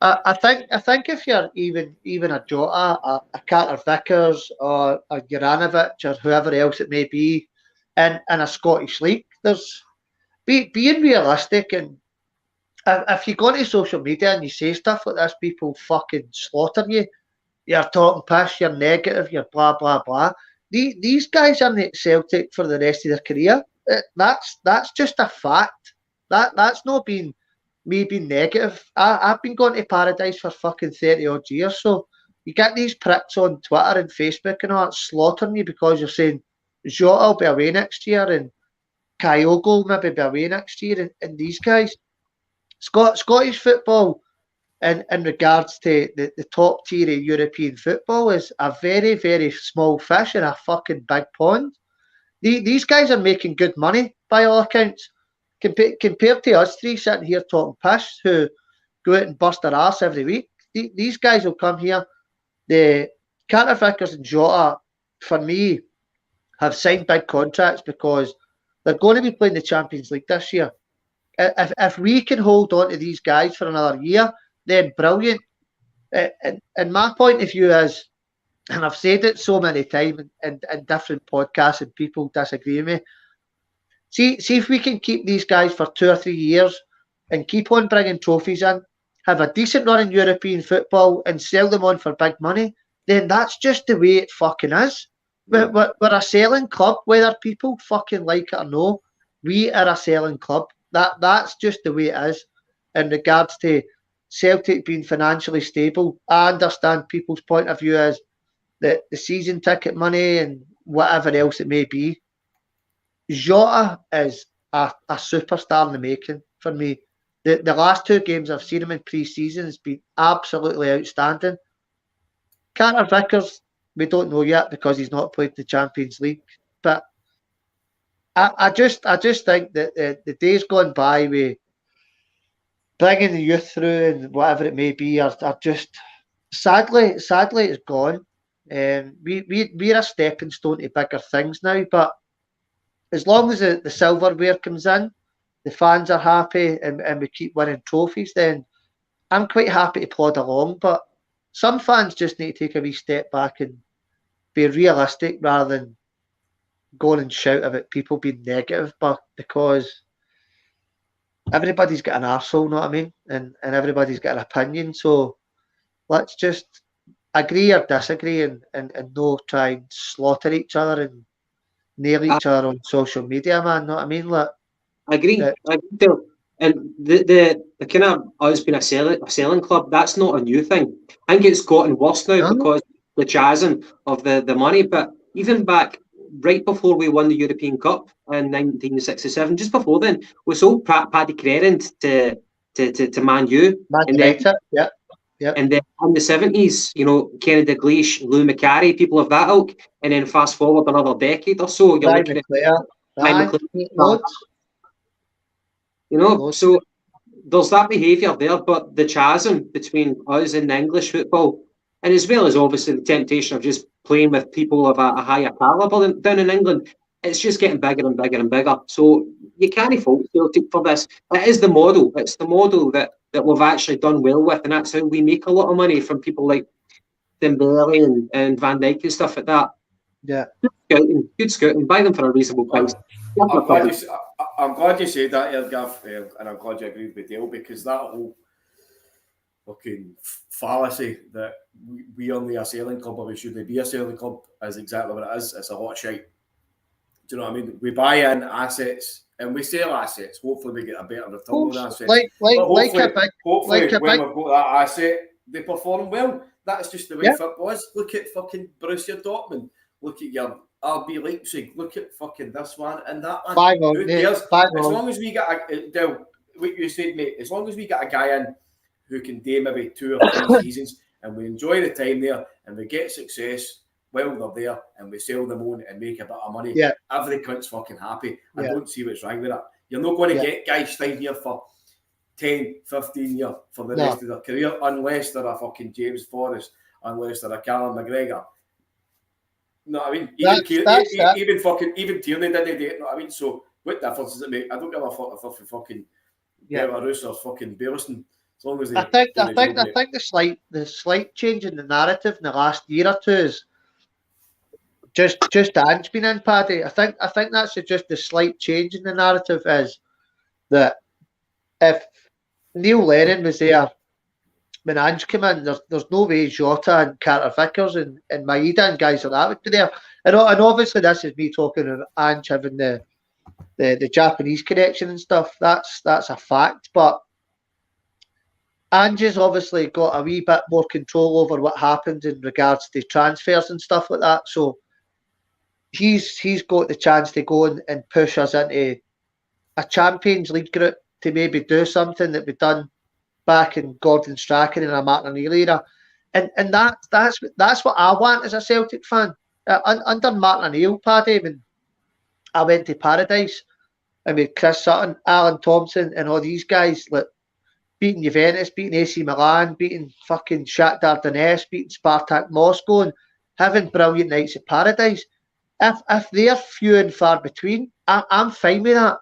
I think if you're even a Jota, a Carter Vickers, or a Juranovic, or whoever else it may be, in a Scottish league, there's being realistic. And if you go to social media and you say stuff like this, people fucking slaughter you. You're talking piss, you're negative, you're blah blah blah. These guys aren't at Celtic for the rest of their career. That's just a fact. That's not been me being negative. I've been going to Paradise for fucking 30 odd years. So you get these pricks on Twitter and Facebook and all that slaughtering you because you're saying Jota will be away next year and Kyogo will maybe be away next year, and these guys. Scottish football, in regards to the top tier of European football, is a very, very small fish in a fucking big pond. These guys are making good money by all accounts. Compared to us three sitting here talking piss who go out and bust their arse every week, these guys will come here. The Carter Vickers and Jota, for me, have signed big contracts because they're going to be playing the Champions League this year. if we can hold on to these guys for another year, then brilliant. And my point of view is, and I've said it so many times in different podcasts and people disagree with me, see if we can keep these guys for 2 or 3 years and keep on bringing trophies in, have a decent run in European football and sell them on for big money, then that's just the way it fucking is. Yeah. We're a selling club, whether people fucking like it or no. We are a selling club. That's just the way it is. In regards to Celtic being financially stable, I understand people's point of view is the season ticket money and whatever else it may be. Jota is a superstar in the making for me. The last 2 games I've seen him in pre-season has been absolutely outstanding. Carter Vickers, we don't know yet because he's not played the Champions League. But I just think that the days gone by with bringing the youth through and whatever it may be are just sadly it's gone. We're a stepping stone to bigger things now. But as long as the silverware comes in, the fans are happy and we keep winning trophies, then I'm quite happy to plod along. But some fans just need to take a wee step back and be realistic rather than going and shout about people being negative, but because everybody's got an arsehole, know what I mean? And everybody's got an opinion. So let's just agree or disagree and no try and slaughter each other and nail each other on social media, man. Know what I mean? Like, I agree. I agree, Phil. And the kind of us being a selling club, that's not a new thing. I think it's gotten worse now because the chasm of the money. But even back right before we won the European Cup in 1967, just before then, we sold Paddy Crerand to Man U. And then in the 70s, you know, Kenny Dalglish, Lou Macari, people of that ilk. And then fast forward another decade or so, you're looking at you know, so there's that behaviour there, but the chasm between us and English football, and as well as obviously the temptation of just playing with people of a higher calibre down in England, it's just getting bigger and bigger and bigger. So you can't fault Celtic for this. It is the model. It's the model that we've actually done well with, and that's how we make a lot of money from people like Dembele and Van Dijk and stuff like that. Yeah. Good scouting. Buy them for a reasonable price. I'm glad you said that, Gav, and I'm glad you agreed with Dale, because that whole fucking fallacy that we only a selling club or we shouldn't be a selling club is exactly what it is. It's a lot of shite. Do you know what I mean? We buy in assets and we sell assets. Hopefully we get a better return on assets. Hopefully when we've got that asset, they perform well. That's just the way football is. Look at fucking Borussia Dortmund. Look at your RB Leipzig. Look at fucking this one and that one. Who cares? As long as we get what you said, mate, as long as we get a guy in who can do maybe 2 or 3 seasons and we enjoy the time there and we get success while they're there and we sell them on and make a bit of money, every cunt's fucking happy. I don't see what's wrong with that. You're not going to get guys staying here for 10, 15 years for the rest of their career unless they're a fucking James Forrest, unless they're a Callum McGregor. No, I mean, even Tierney didn't do it. No, I mean, so what difference does it make? I don't give a fuck if fucking Belarus or fucking Bielerson. As long as they, I think the slight change in the narrative in the last year or two is just Dan's been in, Paddy. I think that's just the slight change in the narrative is that if Neil Lennon was there when Ange came in, there's no way Jota and Carter Vickers and Maeda and guys like that would be there. And obviously this is me talking about Ange having the Japanese connection and stuff. That's a fact. But Ange has obviously got a wee bit more control over what happens in regards to transfers and stuff like that. So he's got the chance to go and push us into a Champions League group to maybe do something that we've done back in Gordon Strachan and a Martin O'Neill era, and that's what I want as a Celtic fan. Under Martin O'Neill, Paddy, when I went to Paradise, I mean Chris Sutton, Alan Thompson, and all these guys, like beating Juventus, beating AC Milan, beating fucking Shakhtar Donetsk, beating Spartak Moscow, and having brilliant nights at Paradise. If they're few and far between, I'm fine with that.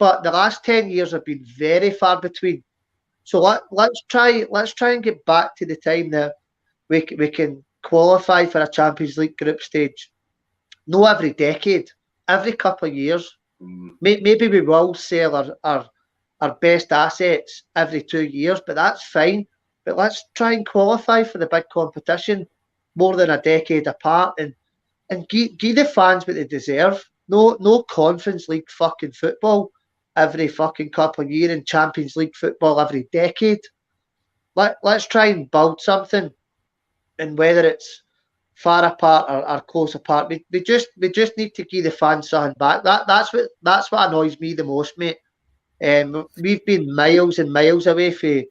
but the last 10 years have been very far between. So let's try and get back to the time that we can qualify for a Champions League group stage. No every decade, every couple of years. Maybe we will sell our best assets every 2 years, but that's fine. But let's try and qualify for the big competition more than a decade apart and give the fans what they deserve. No Conference League fucking football every fucking couple of years and Champions League football every decade. Let's try and build something, and whether it's far apart or close apart, we just need to give the fans something back. That's what annoys me the most, mate. We've been miles and miles away from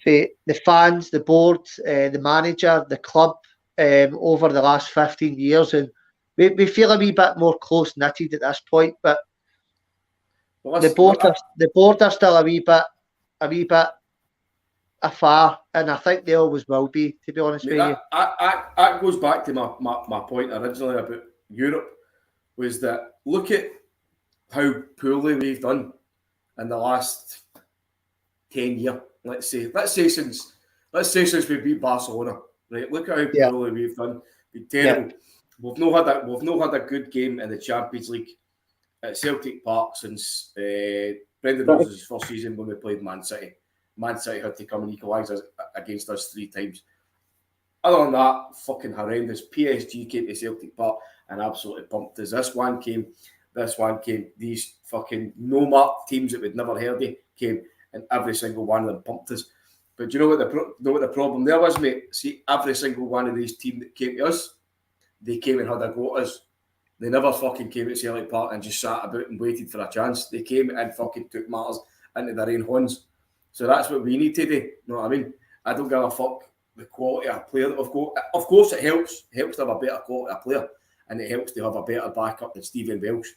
the fans, the board, the manager, the club over the last 15 years, and we feel a wee bit more close knitted at this point. But the board are still a wee bit afar, and I think they always will be. To be honest with you, that goes back to my point originally about Europe, was that look at how poorly we've done in the last 10 years. Let's say since we beat Barcelona, right? Look at how poorly we've done. Been terrible. Yeah. We've not had a good game in the Champions League at Celtic Park since Brendan Rodgers' first season when we played Man City. Man City had to come and equalise against us 3 times. Other than that, fucking horrendous. PSG came to Celtic Park and absolutely pumped us. This one came. These fucking no-mark teams that we'd never heard of came, and every single one of them pumped us. But do you know what the problem there was, mate? See, every single one of these teams that came to us, they came and had a go at us. They never fucking came to Celtic Park and just sat about and waited for a chance. They came and fucking took matters into their own hands. So that's what we need to do. You know what I mean? I don't give a fuck the quality of player that we've got. Of course, it helps. It helps to have a better quality of player, and it helps to have a better backup than Stephen Welsh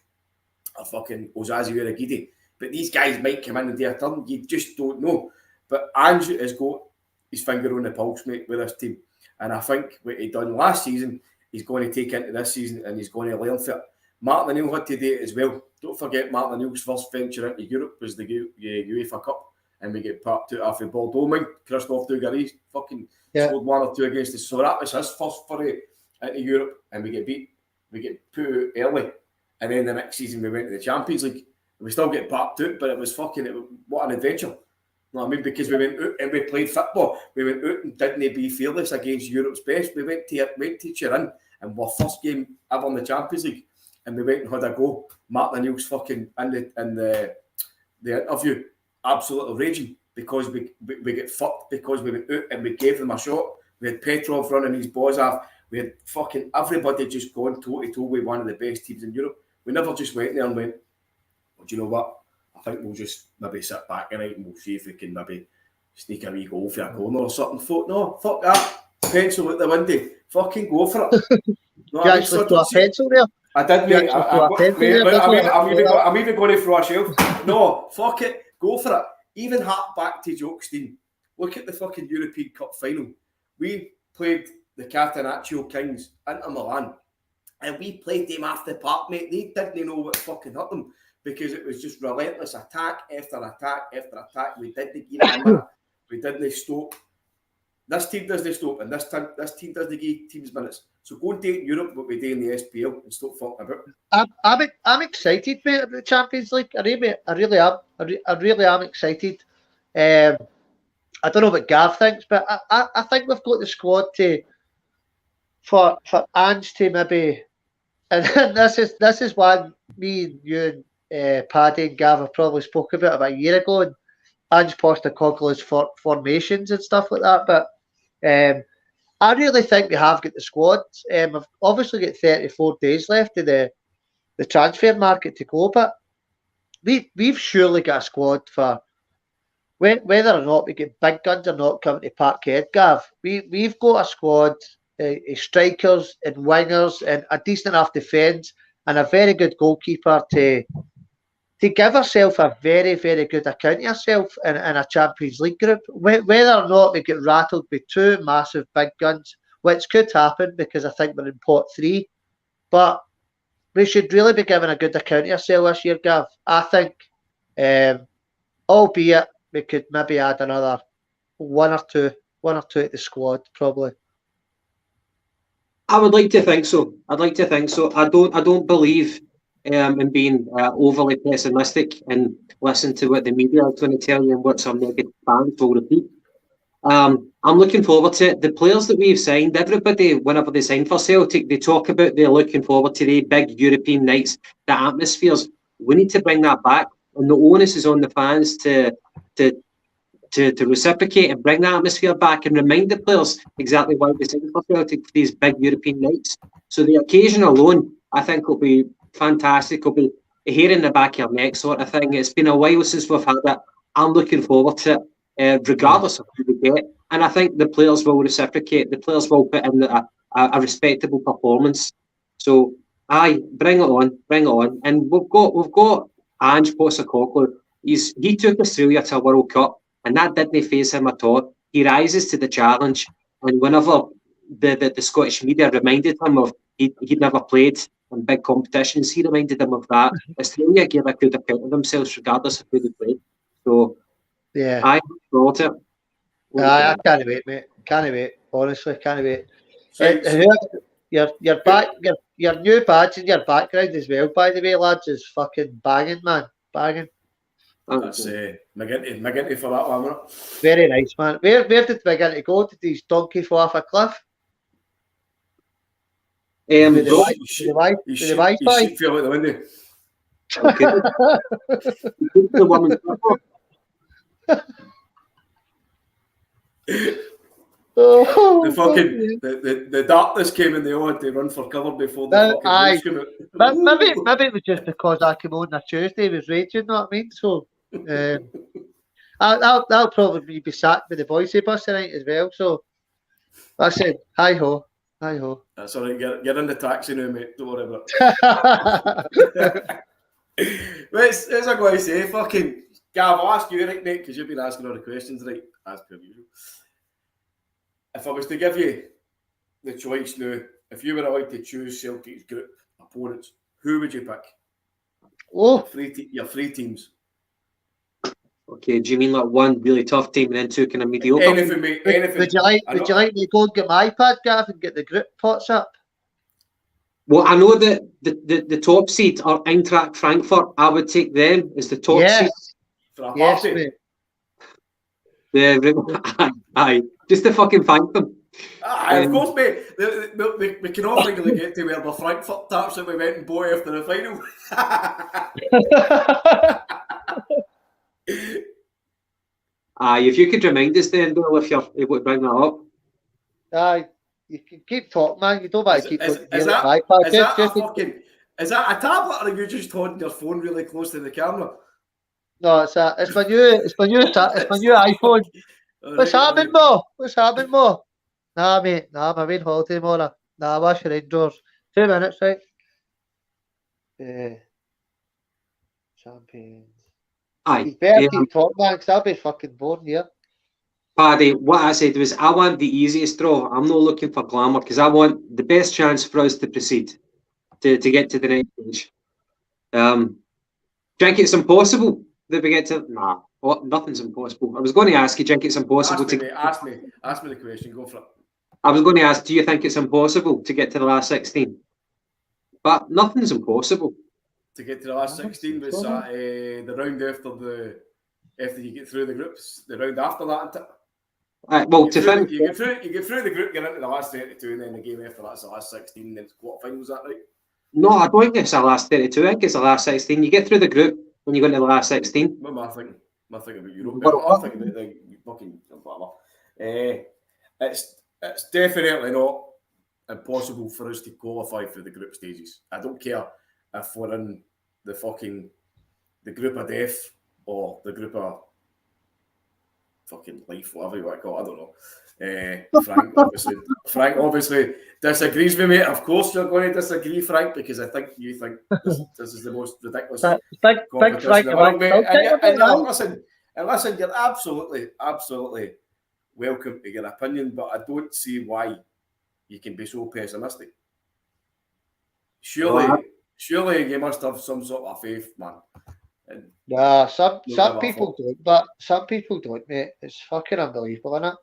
or fucking Osazi Uragidi. But these guys might come in and do a turn. You just don't know. But Andrew has got his finger on the pulse, mate, with this team. And I think what he done last season, he's going to take into this season, and he's going to learn from it. Martin O'Neill had to do it as well. Don't forget, Martin O'Neill's first venture into Europe was the UEFA Cup, and we get popped out after Bordeaux. Christophe Dugarry fucking scored 1 or 2 against us. So that was his first foray into Europe, and we get beat. We get put out early. And then the next season we went to the Champions League. We still get popped out, but it was what an adventure. You know what I mean? Because we went out and we played football. We went out and didn't be fearless against Europe's best. We went to Turin, and our first game ever in the Champions League, and we went and had a go. Martin O'Neill's fucking in the interview, absolutely raging because we get fucked because we went out and we gave them a shot. We had Petrov running his balls off. We had fucking everybody just going toe-to-toe with one of the best teams in Europe. We never just went there and went, well, do you know what? I think we'll just maybe sit back tonight and we'll see if we can maybe sneak a wee goal for a corner or something. No, fuck that. Pencil out the window. Fucking go for it. No, you actually threw a pencil there? I did, mate. I'm even going to throw a shelf. No, fuck it. Go for it. Even hark back to Jokestein. Look at the fucking European Cup final. We played the Catenaccio Kings, Inter Milan, and we played them after the park, mate. They didn't know what fucking hurt them because it was just relentless attack after attack after attack. We didn't give a minute. We didn't stop. This team doesn't stop, and this team doesn't give teams minutes. So go and do it in Europe what we do in the SPL and stop fucking about. I'm excited, mate, about the Champions League. I really am. I really am excited. I don't know what Gav thinks, but I think we've got the squad for Ange to maybe, and this is one me, you, and Paddy and Gav have probably spoke about a year ago, and Ange Postecoglou's formations and stuff like that. But I really think we have got the squad. We've obviously got 34 days left of the transfer market to go, but we've surely got a squad for whether or not we get big guns or not coming to Parkhead, Gav. We've got a squad, strikers and wingers and a decent enough defence and a very good goalkeeper to give ourselves a very, very good account of ourselves in a Champions League group. Whether or not we get rattled with 2 massive big guns, which could happen because I think we're in pot 3, but we should really be giving a good account of ourselves this year, Gav. I think Albeit we could maybe add another one or two to the squad, probably. I would like to think so. I'd like to think so. I don't believe in being overly pessimistic and listen to what the media are going to tell you and what some negative fans will repeat. I'm looking forward to it. The players that we've signed, everybody, whenever they sign for Celtic, they talk about they're looking forward to the big European nights, the atmospheres. We need to bring that back, and the onus is on the fans to reciprocate and bring the atmosphere back and remind the players exactly why they signed for Celtic for these big European nights. So the occasion alone, I think, will be fantastic. It'll be a hair in the back of your neck sort of thing. It's been a while since we've had it. I'm looking forward to it, regardless of who we get. And I think the players will reciprocate. The players will put in a respectable performance. So, aye, bring it on. And we've got Ange Postecoglou. He took Australia to a World Cup, and that didn't faze him at all. He rises to the challenge. And whenever the Scottish media reminded him of he'd never played in big competitions, he reminded them of that. Australia gave a good account of themselves regardless of who they played. So, yeah, I brought it. I can't wait, mate. Can't wait. Honestly, can't wait. So, Your back, your new badge in your background as well, by the way, lads, is fucking banging, man. Banging. that's McGinty for that one, wasn't it? Very nice, man. Where did McGinty go? Did his donkey fall off a cliff? Um, Did Rob- the Wi-Fi? He fell out the window. okay. The woman's Oh, The fucking the darkness came and they all had to run for cover before the fucking aye. news came out. Maybe it was just because I came on Tuesday, was raging, you know what I mean? So I'll probably be sacked with the Boise bus tonight as well. So I said, hi ho. That's all right. Get in the taxi now, mate. Don't worry about it. But as I'm going to say, fucking Gav, I'll ask you, right, mate, because you've been asking all the questions, right, as per usual. If I was to give you the choice now, if you were allowed to choose Celtic's group opponents, who would you pick? Oh, Your three teams. Okay, do you mean like one really tough team and then two kind of mediocre? Anything, mate. Anything. would you like me to go and get my iPad, Gav, and get the group pots up? Well, I know that the top seed are Eintracht Frankfurt. I would take them as the top seed. For a Yes, party. mate. Aye, just to fucking thank them. Aye, of course, mate. We can all finally get to where the Frankfurt taps that we went and bought after the final. Aye, if you could remind us then, Bill, if you're able to bring that up. Aye, you can keep talking, man. You don't want to keep Is looking that at my iPad. is that a tablet or are you just holding your phone really close to the camera? No, it's my new iPhone. What's happening, Mo? Nah, mate. Nah, I'm away on holiday tomorrow. Nah, I'm actually indoors. 2 minutes, right? Champions. Aye. You better keep talking, man, because I'll be fucking bored here. Paddy, what I said was I want the easiest draw. I'm not looking for glamour because I want the best chance for us to proceed, to get to the next stage. Do you think it's impossible that we get to... Nah, nothing's impossible. I was going to ask you, do you think it's impossible Ask me the question, go for it. I was going to ask, do you think it's impossible to get to the last 16? But nothing's impossible. To get to the last 16 was the round after you get through the groups, the round after that, isn't it? Well, you get through the group, get into the last 32, and then the game after that's the last 16, and then it's quarterfinals, is that right? No, I don't think it's the last 32. I think it's the last 16. You get through the group when you go into the last 16. What am I thinking? Am I thinking about Europe? I'm thinking about the fucking whatever. It's definitely not impossible for us to qualify for the group stages. I don't care if we're in the group of death or the group of fucking life, whatever you want to call it. I don't know. Frank obviously disagrees with me. Of course, you're going to disagree, Frank, because I think you think this is the most ridiculous competition in the world. And listen, you're absolutely welcome to your opinion, but I don't see why you can be so pessimistic. Surely you must have some sort of faith, man. And Nah, some never people thought. don't, but some people don't, mate. It's fucking unbelievable, isn't it?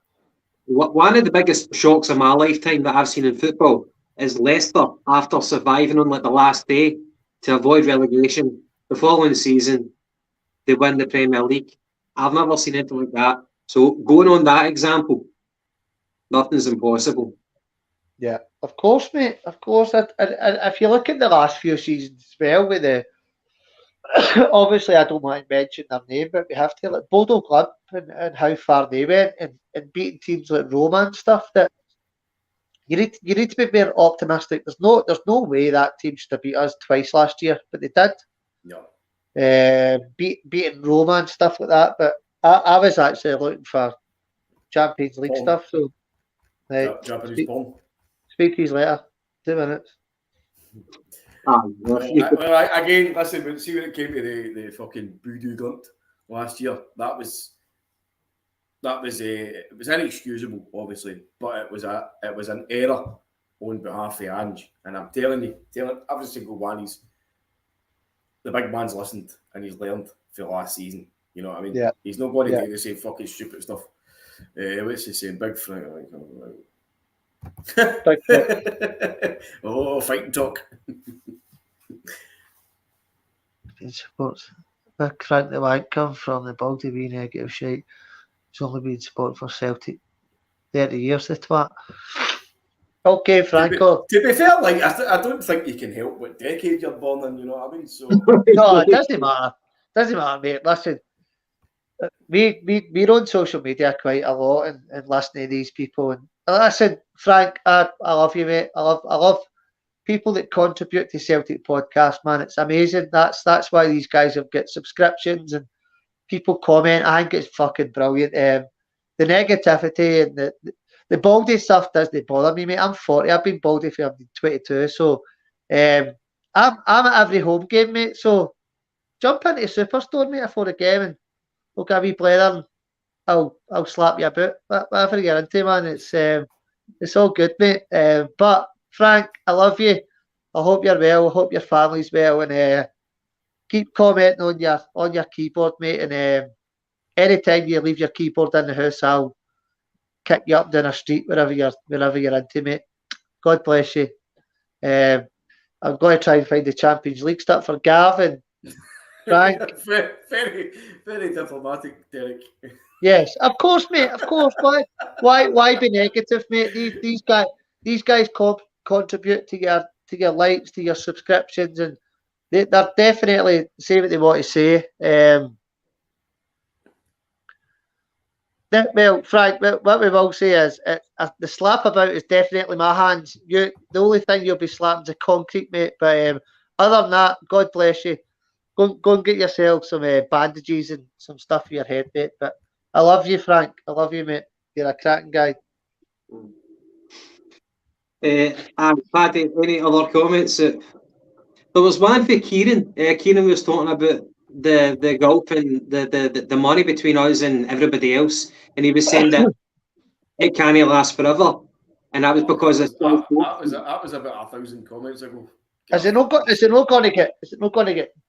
One of the biggest shocks of my lifetime that I've seen in football is Leicester, after surviving on like the last day to avoid relegation, the following season they win the Premier League. I've never seen anything like that. So going on that example, nothing's impossible. Yeah, of course, mate. Of course. And if you look at the last few seasons as well, with the obviously I don't want to mention their name, but we have to like Bodo Club and how far they went and beating teams like Roma and stuff. That you need to be more optimistic. There's no way that team should have beat us twice last year, but they did. No. Beating Roma and stuff like that. But I was actually looking for Champions League Porn. stuff. So Japanese porn. speak to you later. 2 minutes. Again, listen, see when it came to the fucking voodoo gunt last year, that was it was inexcusable, obviously, but it was an error on behalf of Ange, and I'm telling every single one, the big man's listened and he's learned for last season. You know what I mean? Yeah. He's not going to do the same fucking stupid stuff. What's he saying? Big Frank. Oh, fighting talk. Sports. Big Frank the wanker from the Baldy Wee negative shite. He's only been sport for Celtic 30 years, the twat. Okay, Franco. To be fair, like I don't think you can help what decade you're born in, you know what I mean? So No, it doesn't matter. Doesn't matter, mate. Listen, we're on social media quite a lot and listening to these people. And listen, Frank, I love you, mate. I love people that contribute to Celtic podcast, man. It's amazing. That's why these guys have got subscriptions and people comment. I think it's fucking brilliant. The negativity and the Baldy stuff doesn't bother me, mate. I'm 40. I've been Baldy for I'm 22. So I'm at every home game, mate. So jump into Superstore, mate, before the game and we'll give you player and I'll slap you a boot. Whatever you're into, man. It's all good, mate. But Frank, I love you. I hope you're well. I hope your family's well and keep commenting on your keyboard, mate. And anytime you leave your keyboard in the house, I'll kick you up down the street wherever you're into, mate. God bless you. I'm going to try and find the Champions League stuff for Gavin. Frank. very, very diplomatic, Derek. Yes, of course, mate. Of course. Why be negative, mate? These guys contribute to your likes, to your subscriptions, and they're definitely saying what they want to say. Well, Frank, what we will say is the slap about is definitely my hands. The only thing you'll be slapping is a concrete, mate. But other than that, God bless you. Go and get yourself some bandages and some stuff for your head, mate. But I love you, Frank. I love you, mate. You're a cracking guy. Paddy, any other comments? There was one for Kieran. Kieran was talking about the golf and the money between us and everybody else, and he was saying that it can't last forever, and that was because that was about 1,000 comments ago. Is it not going to get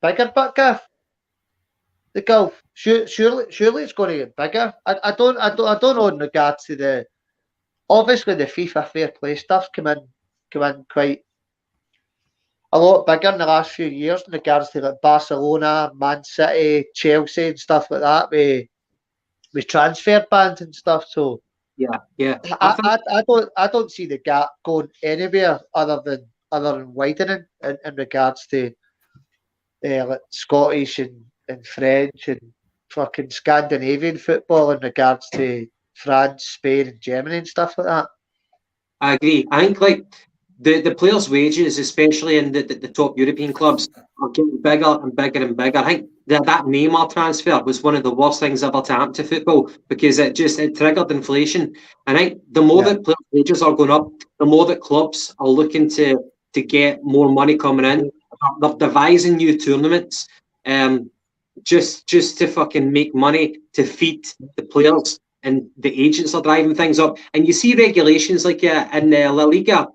bigger, Batgaff? The golf, surely it's going to get bigger. I don't know in regards to obviously the FIFA fair play stuff's come in quite a lot bigger in the last few years in regards to like Barcelona, Man City, Chelsea and stuff like that with transfer bans and stuff. So yeah. I don't see the gap going anywhere other than widening in regards to like Scottish and French and fucking Scandinavian football in regards to France, Spain and Germany and stuff like that. I agree. I think like the players' wages, especially in the top European clubs, are getting bigger and bigger and bigger. I think that Neymar transfer was one of the worst things ever to happen to football because it triggered inflation. I think the more that players' wages are going up, the more that clubs are looking to get more money coming in. They're devising new tournaments just to fucking make money to feed the players. And the agents are driving things up. And you see regulations like in La Liga.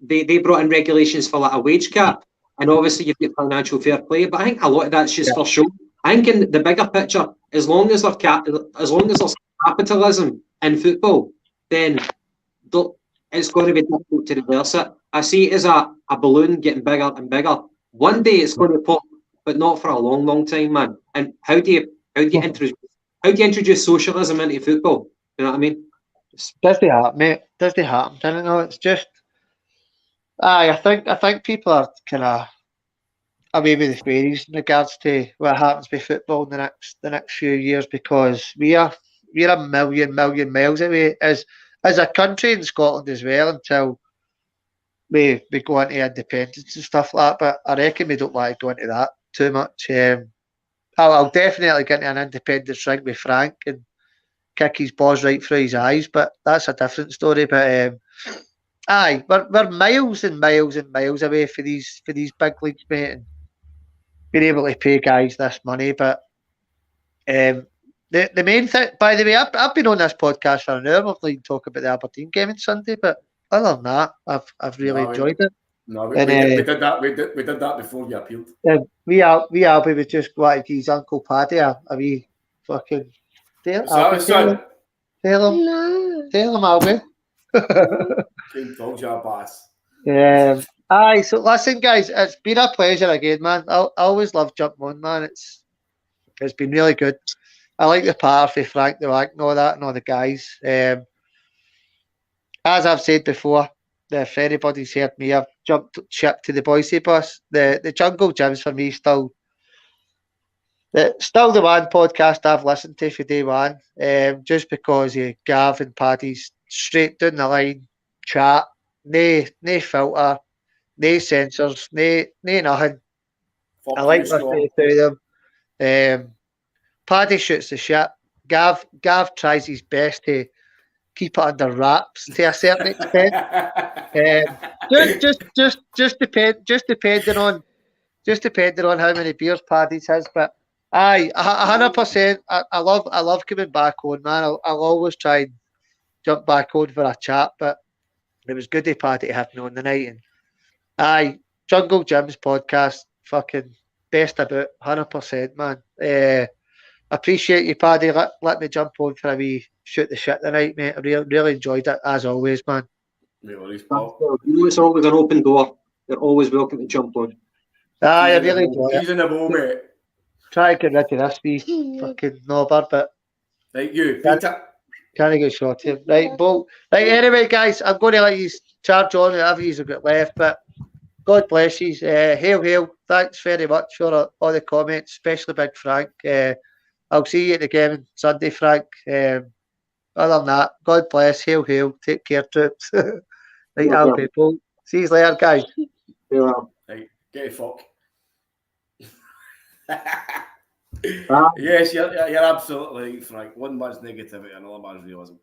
They brought in regulations for like a wage cap. and obviously you've got financial fair play, but I think a lot of that's just for show. I think in the bigger picture, as long as there's capitalism in football, then it's going to be difficult to reverse it. I see it as a balloon getting bigger and bigger. One day it's going to pop, but not for a long, long time, man. And how do you introduce socialism into football? You know what I mean? Does they happen, mate? Does they happen? I don't know. It's just, I think people are kind of away with the fairies in regards to what happens with football in the next few years, because we're a million miles away as a country in Scotland as well until we go into independence and stuff like that. But I reckon we don't want to go into that too much. I'll definitely get into an independence ring with Frank and kick his balls right through his eyes, but that's a different story. But we're miles and miles and miles away for these big leagues, mate, and being able to pay guys this money. But the main thing, by the way, I've been on this podcast for an hour. We've like talk about the Aberdeen game on Sunday, but other than that, I've really enjoyed it. No, we did that. We did that before you appealed. We was just going to give his Uncle Paddy a wee fucking tell him, Albie. Told you a bass. Aye, so listen, guys, it's been a pleasure again, man. I always love jumping on, man. It's been really good. I like the power for Frank the Wank and all that, and all the guys. As I've said before, if anybody's heard me, I've jumped ship to the Boise bus. The Jungle Gyms for me still the one podcast I've listened to for day one. Just because Gav and Paddy's straight down the line chat, no filter, no censors, no nothing. I like listening to them. Paddy shoots the shit. Gav tries his best to keep it under wraps to a certain extent. Just depending on how many beers Paddy's has. But aye, 100%. I love coming back on, man. I'll always try and jump back on for a chat. But it was good to Paddy to have me on the night. And aye, Jungle Gyms podcast, fucking best about 100%, man. Appreciate you, Paddy. Let me jump on for a wee shoot the shit tonight, mate. I really enjoyed it, as always, man. You know, it's always an open door. You're always welcome to jump on. Aye, I really enjoyed it. He's in the ball, mate. Try to get rid of this wee fucking knobber, but Right, you, Peter. Can't get shot here. Right, Bolt. Right, anyway, guys, I'm going to let you charge on whatever you've got left, but God bless you. Hail, hail. Thanks very much for all the comments, especially Big Frank. I'll see you at the game on Sunday, Frank. Other than that, God bless. Hail, hail. Take care, troops. Right, I'll people. See you later, guys. Right, get a fuck. Yes, you're absolutely right, Frank. One man's negativity, another man's realism.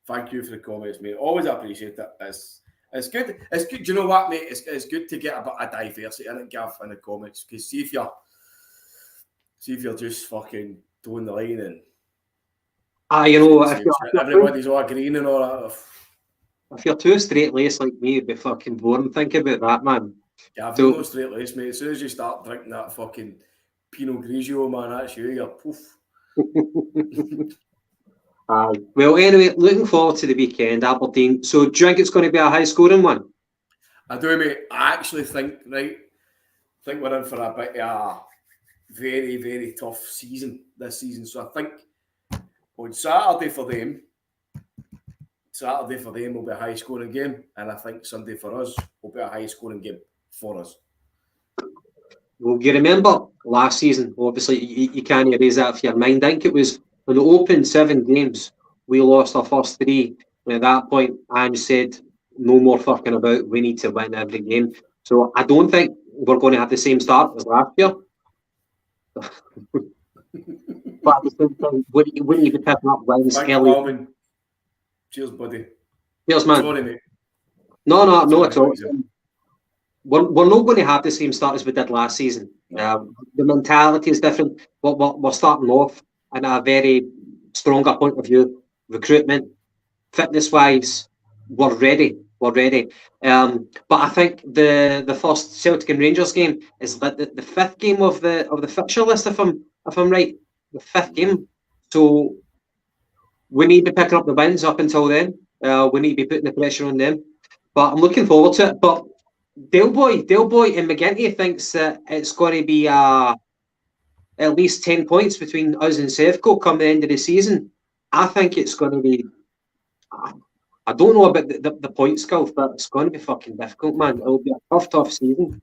Thank you for the comments, mate. Always appreciate it. It's good. It's good. Do you know what, mate? It's good to get a bit of diversity in it, Gav, in the comments. Because see if you're just fucking doing the line and you know, everybody's all agreeing and all that. If you're too straight-laced like me, it'd be fucking boring. Think about that, man. Yeah, I've no straight-laced, mate. As soon as you start drinking that fucking Pinot Grigio, man, that's you're poof. Well, anyway, looking forward to the weekend, Aberdeen. So, do you think it's going to be a high-scoring one? I do, mate. I actually think we're in for a bit of a very, very tough season this season. So, I think on Saturday for them will be a high-scoring game, and I think Sunday for us will be a high-scoring game for us. Well, you remember last season, obviously, you can't erase that for your mind. I think it was in the open 7 games, we lost our first 3. And at that point, Ange said, no more fucking about, we need to win every game. So I don't think we're going to have the same start as last year. But at the same time, wouldn't you be picking up wins, Kelly? Cheers, buddy. Cheers, man. Sorry, mate. No, at all. We're not going to have the same start as we did last season. The mentality is different. We're starting off in a very stronger point of view. Recruitment, fitness-wise, we're ready. already. But I think the first Celtic and Rangers game is like the fifth game of the fixture list, if I'm right, the fifth game. So we need to be picking up the wins up until then. We need to be putting the pressure on them. But I'm looking forward to it. But Dale Boy and McGinty thinks that it's going to be at least 10 points between us and Sevco come the end of the season. I think it's going to be... I don't know about the points, Gulf, but it's going to be fucking difficult, man. It'll be a tough season.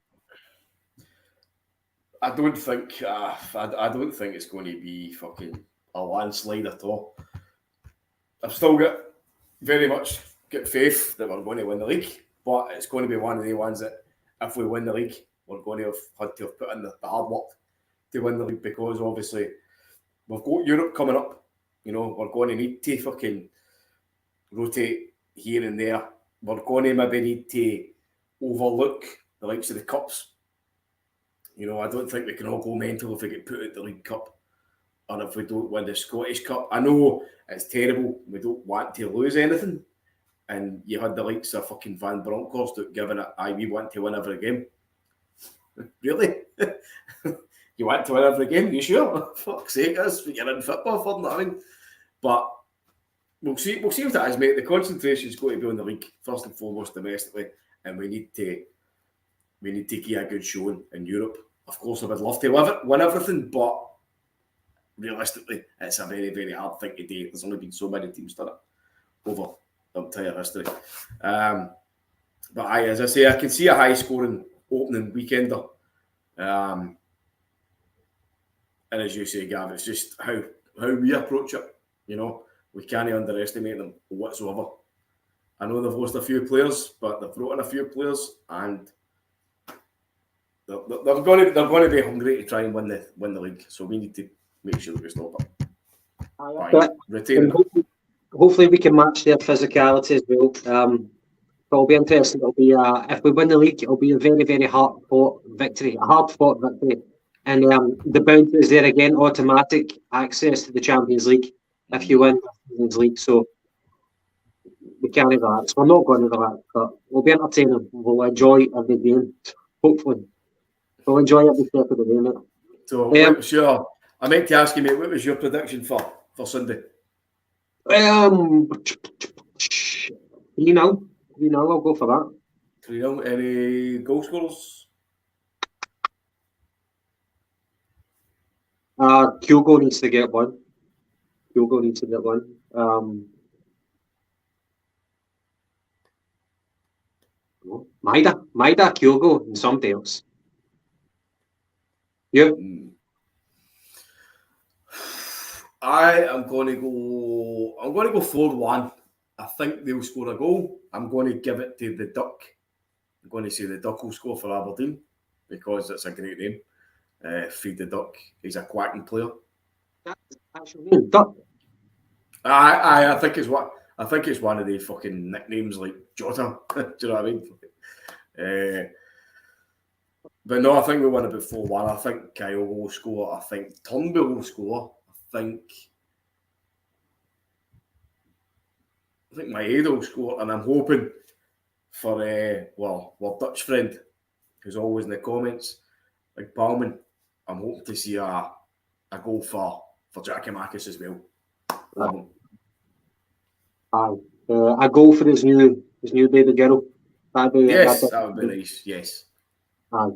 I don't think it's going to be fucking a landslide at all. I've still got faith that we're going to win the league, but it's going to be one of the ones that if we win the league, we're going to have had to have put in the hard work to win the league, because obviously we've got Europe coming up. You know, we're going to need to fucking rotate here and there. We're going to maybe need to overlook the likes of the cups. You know, I don't think we can all go mental if we get put out the League Cup or if we don't win the Scottish Cup. I know it's terrible. We don't want to lose anything. And you had the likes of fucking Van Bronckhorst giving it, we want to win every game. Really? You want to win every game? You sure? Fuck's sake, that's what you're in football for, I mean. But we'll see what that is, mate. The concentration's going to be on the league, first and foremost domestically, and we need to get a good showing in Europe. Of course, I would love to win everything, but realistically, it's a very, very hard thing to do. There's only been so many teams done it over the entire history. But as I say, I can see a high-scoring opening weekender. And as you say, Gav, it's just how we approach it. You know, we can't underestimate them whatsoever. I know they've lost a few players, but they've brought in a few players, and they're going to be hungry to try and win the league. So we need to make sure that we stop it. Hopefully we can match their physicality as well. It'll be interesting. It'll be if we win the league, it'll be a very, very hard-fought victory. And the bounty is there again, automatic access to the Champions League if you win the Champions League. So we can't relax. We're not going to relax, but we'll be entertaining. We'll enjoy every game. Hopefully, we'll enjoy every step of the game. So, sure. I meant to ask you, mate, what was your prediction for Sunday? 3-0. I'll go for that. 3-0. Any goal scorers? Kyogo needs to get one. Maida, Kyogo, and somebody else. Yep. I am going to go 4-1. I think they'll score a goal. I'm going to give it to the Duck. I'm going to say the Duck will score for Aberdeen because it's a great name. Feed the Duck. He's a quacking player. That's actually name, Duck. I think it's one of the fucking nicknames like Jota. Do you know what I mean? But no, I think we win about 4-1. I think Kyle will score. I think Turnbull will score. I think Maeda will score, and I'm hoping for our Dutch friend who's always in the comments, like Bauman. I'm hoping to see a goal for Giakoumakis as well. A goal for his new baby girl. That would be nice. Yes. Right,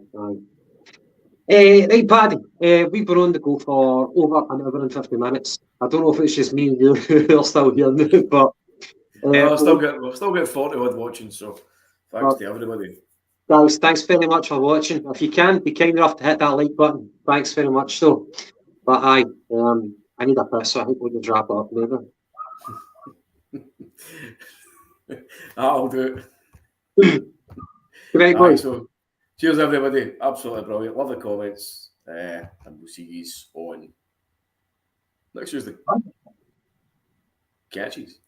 Paddy. We've been on the go for over an hour and 50 minutes. I don't know if it's just me and you who are still here, but we've still got 40 odd watching. So thanks to everybody. Guys, thanks very much for watching. If you can, be kind enough to hit that like button. Thanks very much. So, but I need a piss, so I think we can wrap it up later. I'll do it. Right, boys. So, cheers, everybody. Absolutely brilliant. Love the comments. And we'll see you on next Tuesday. Catchies.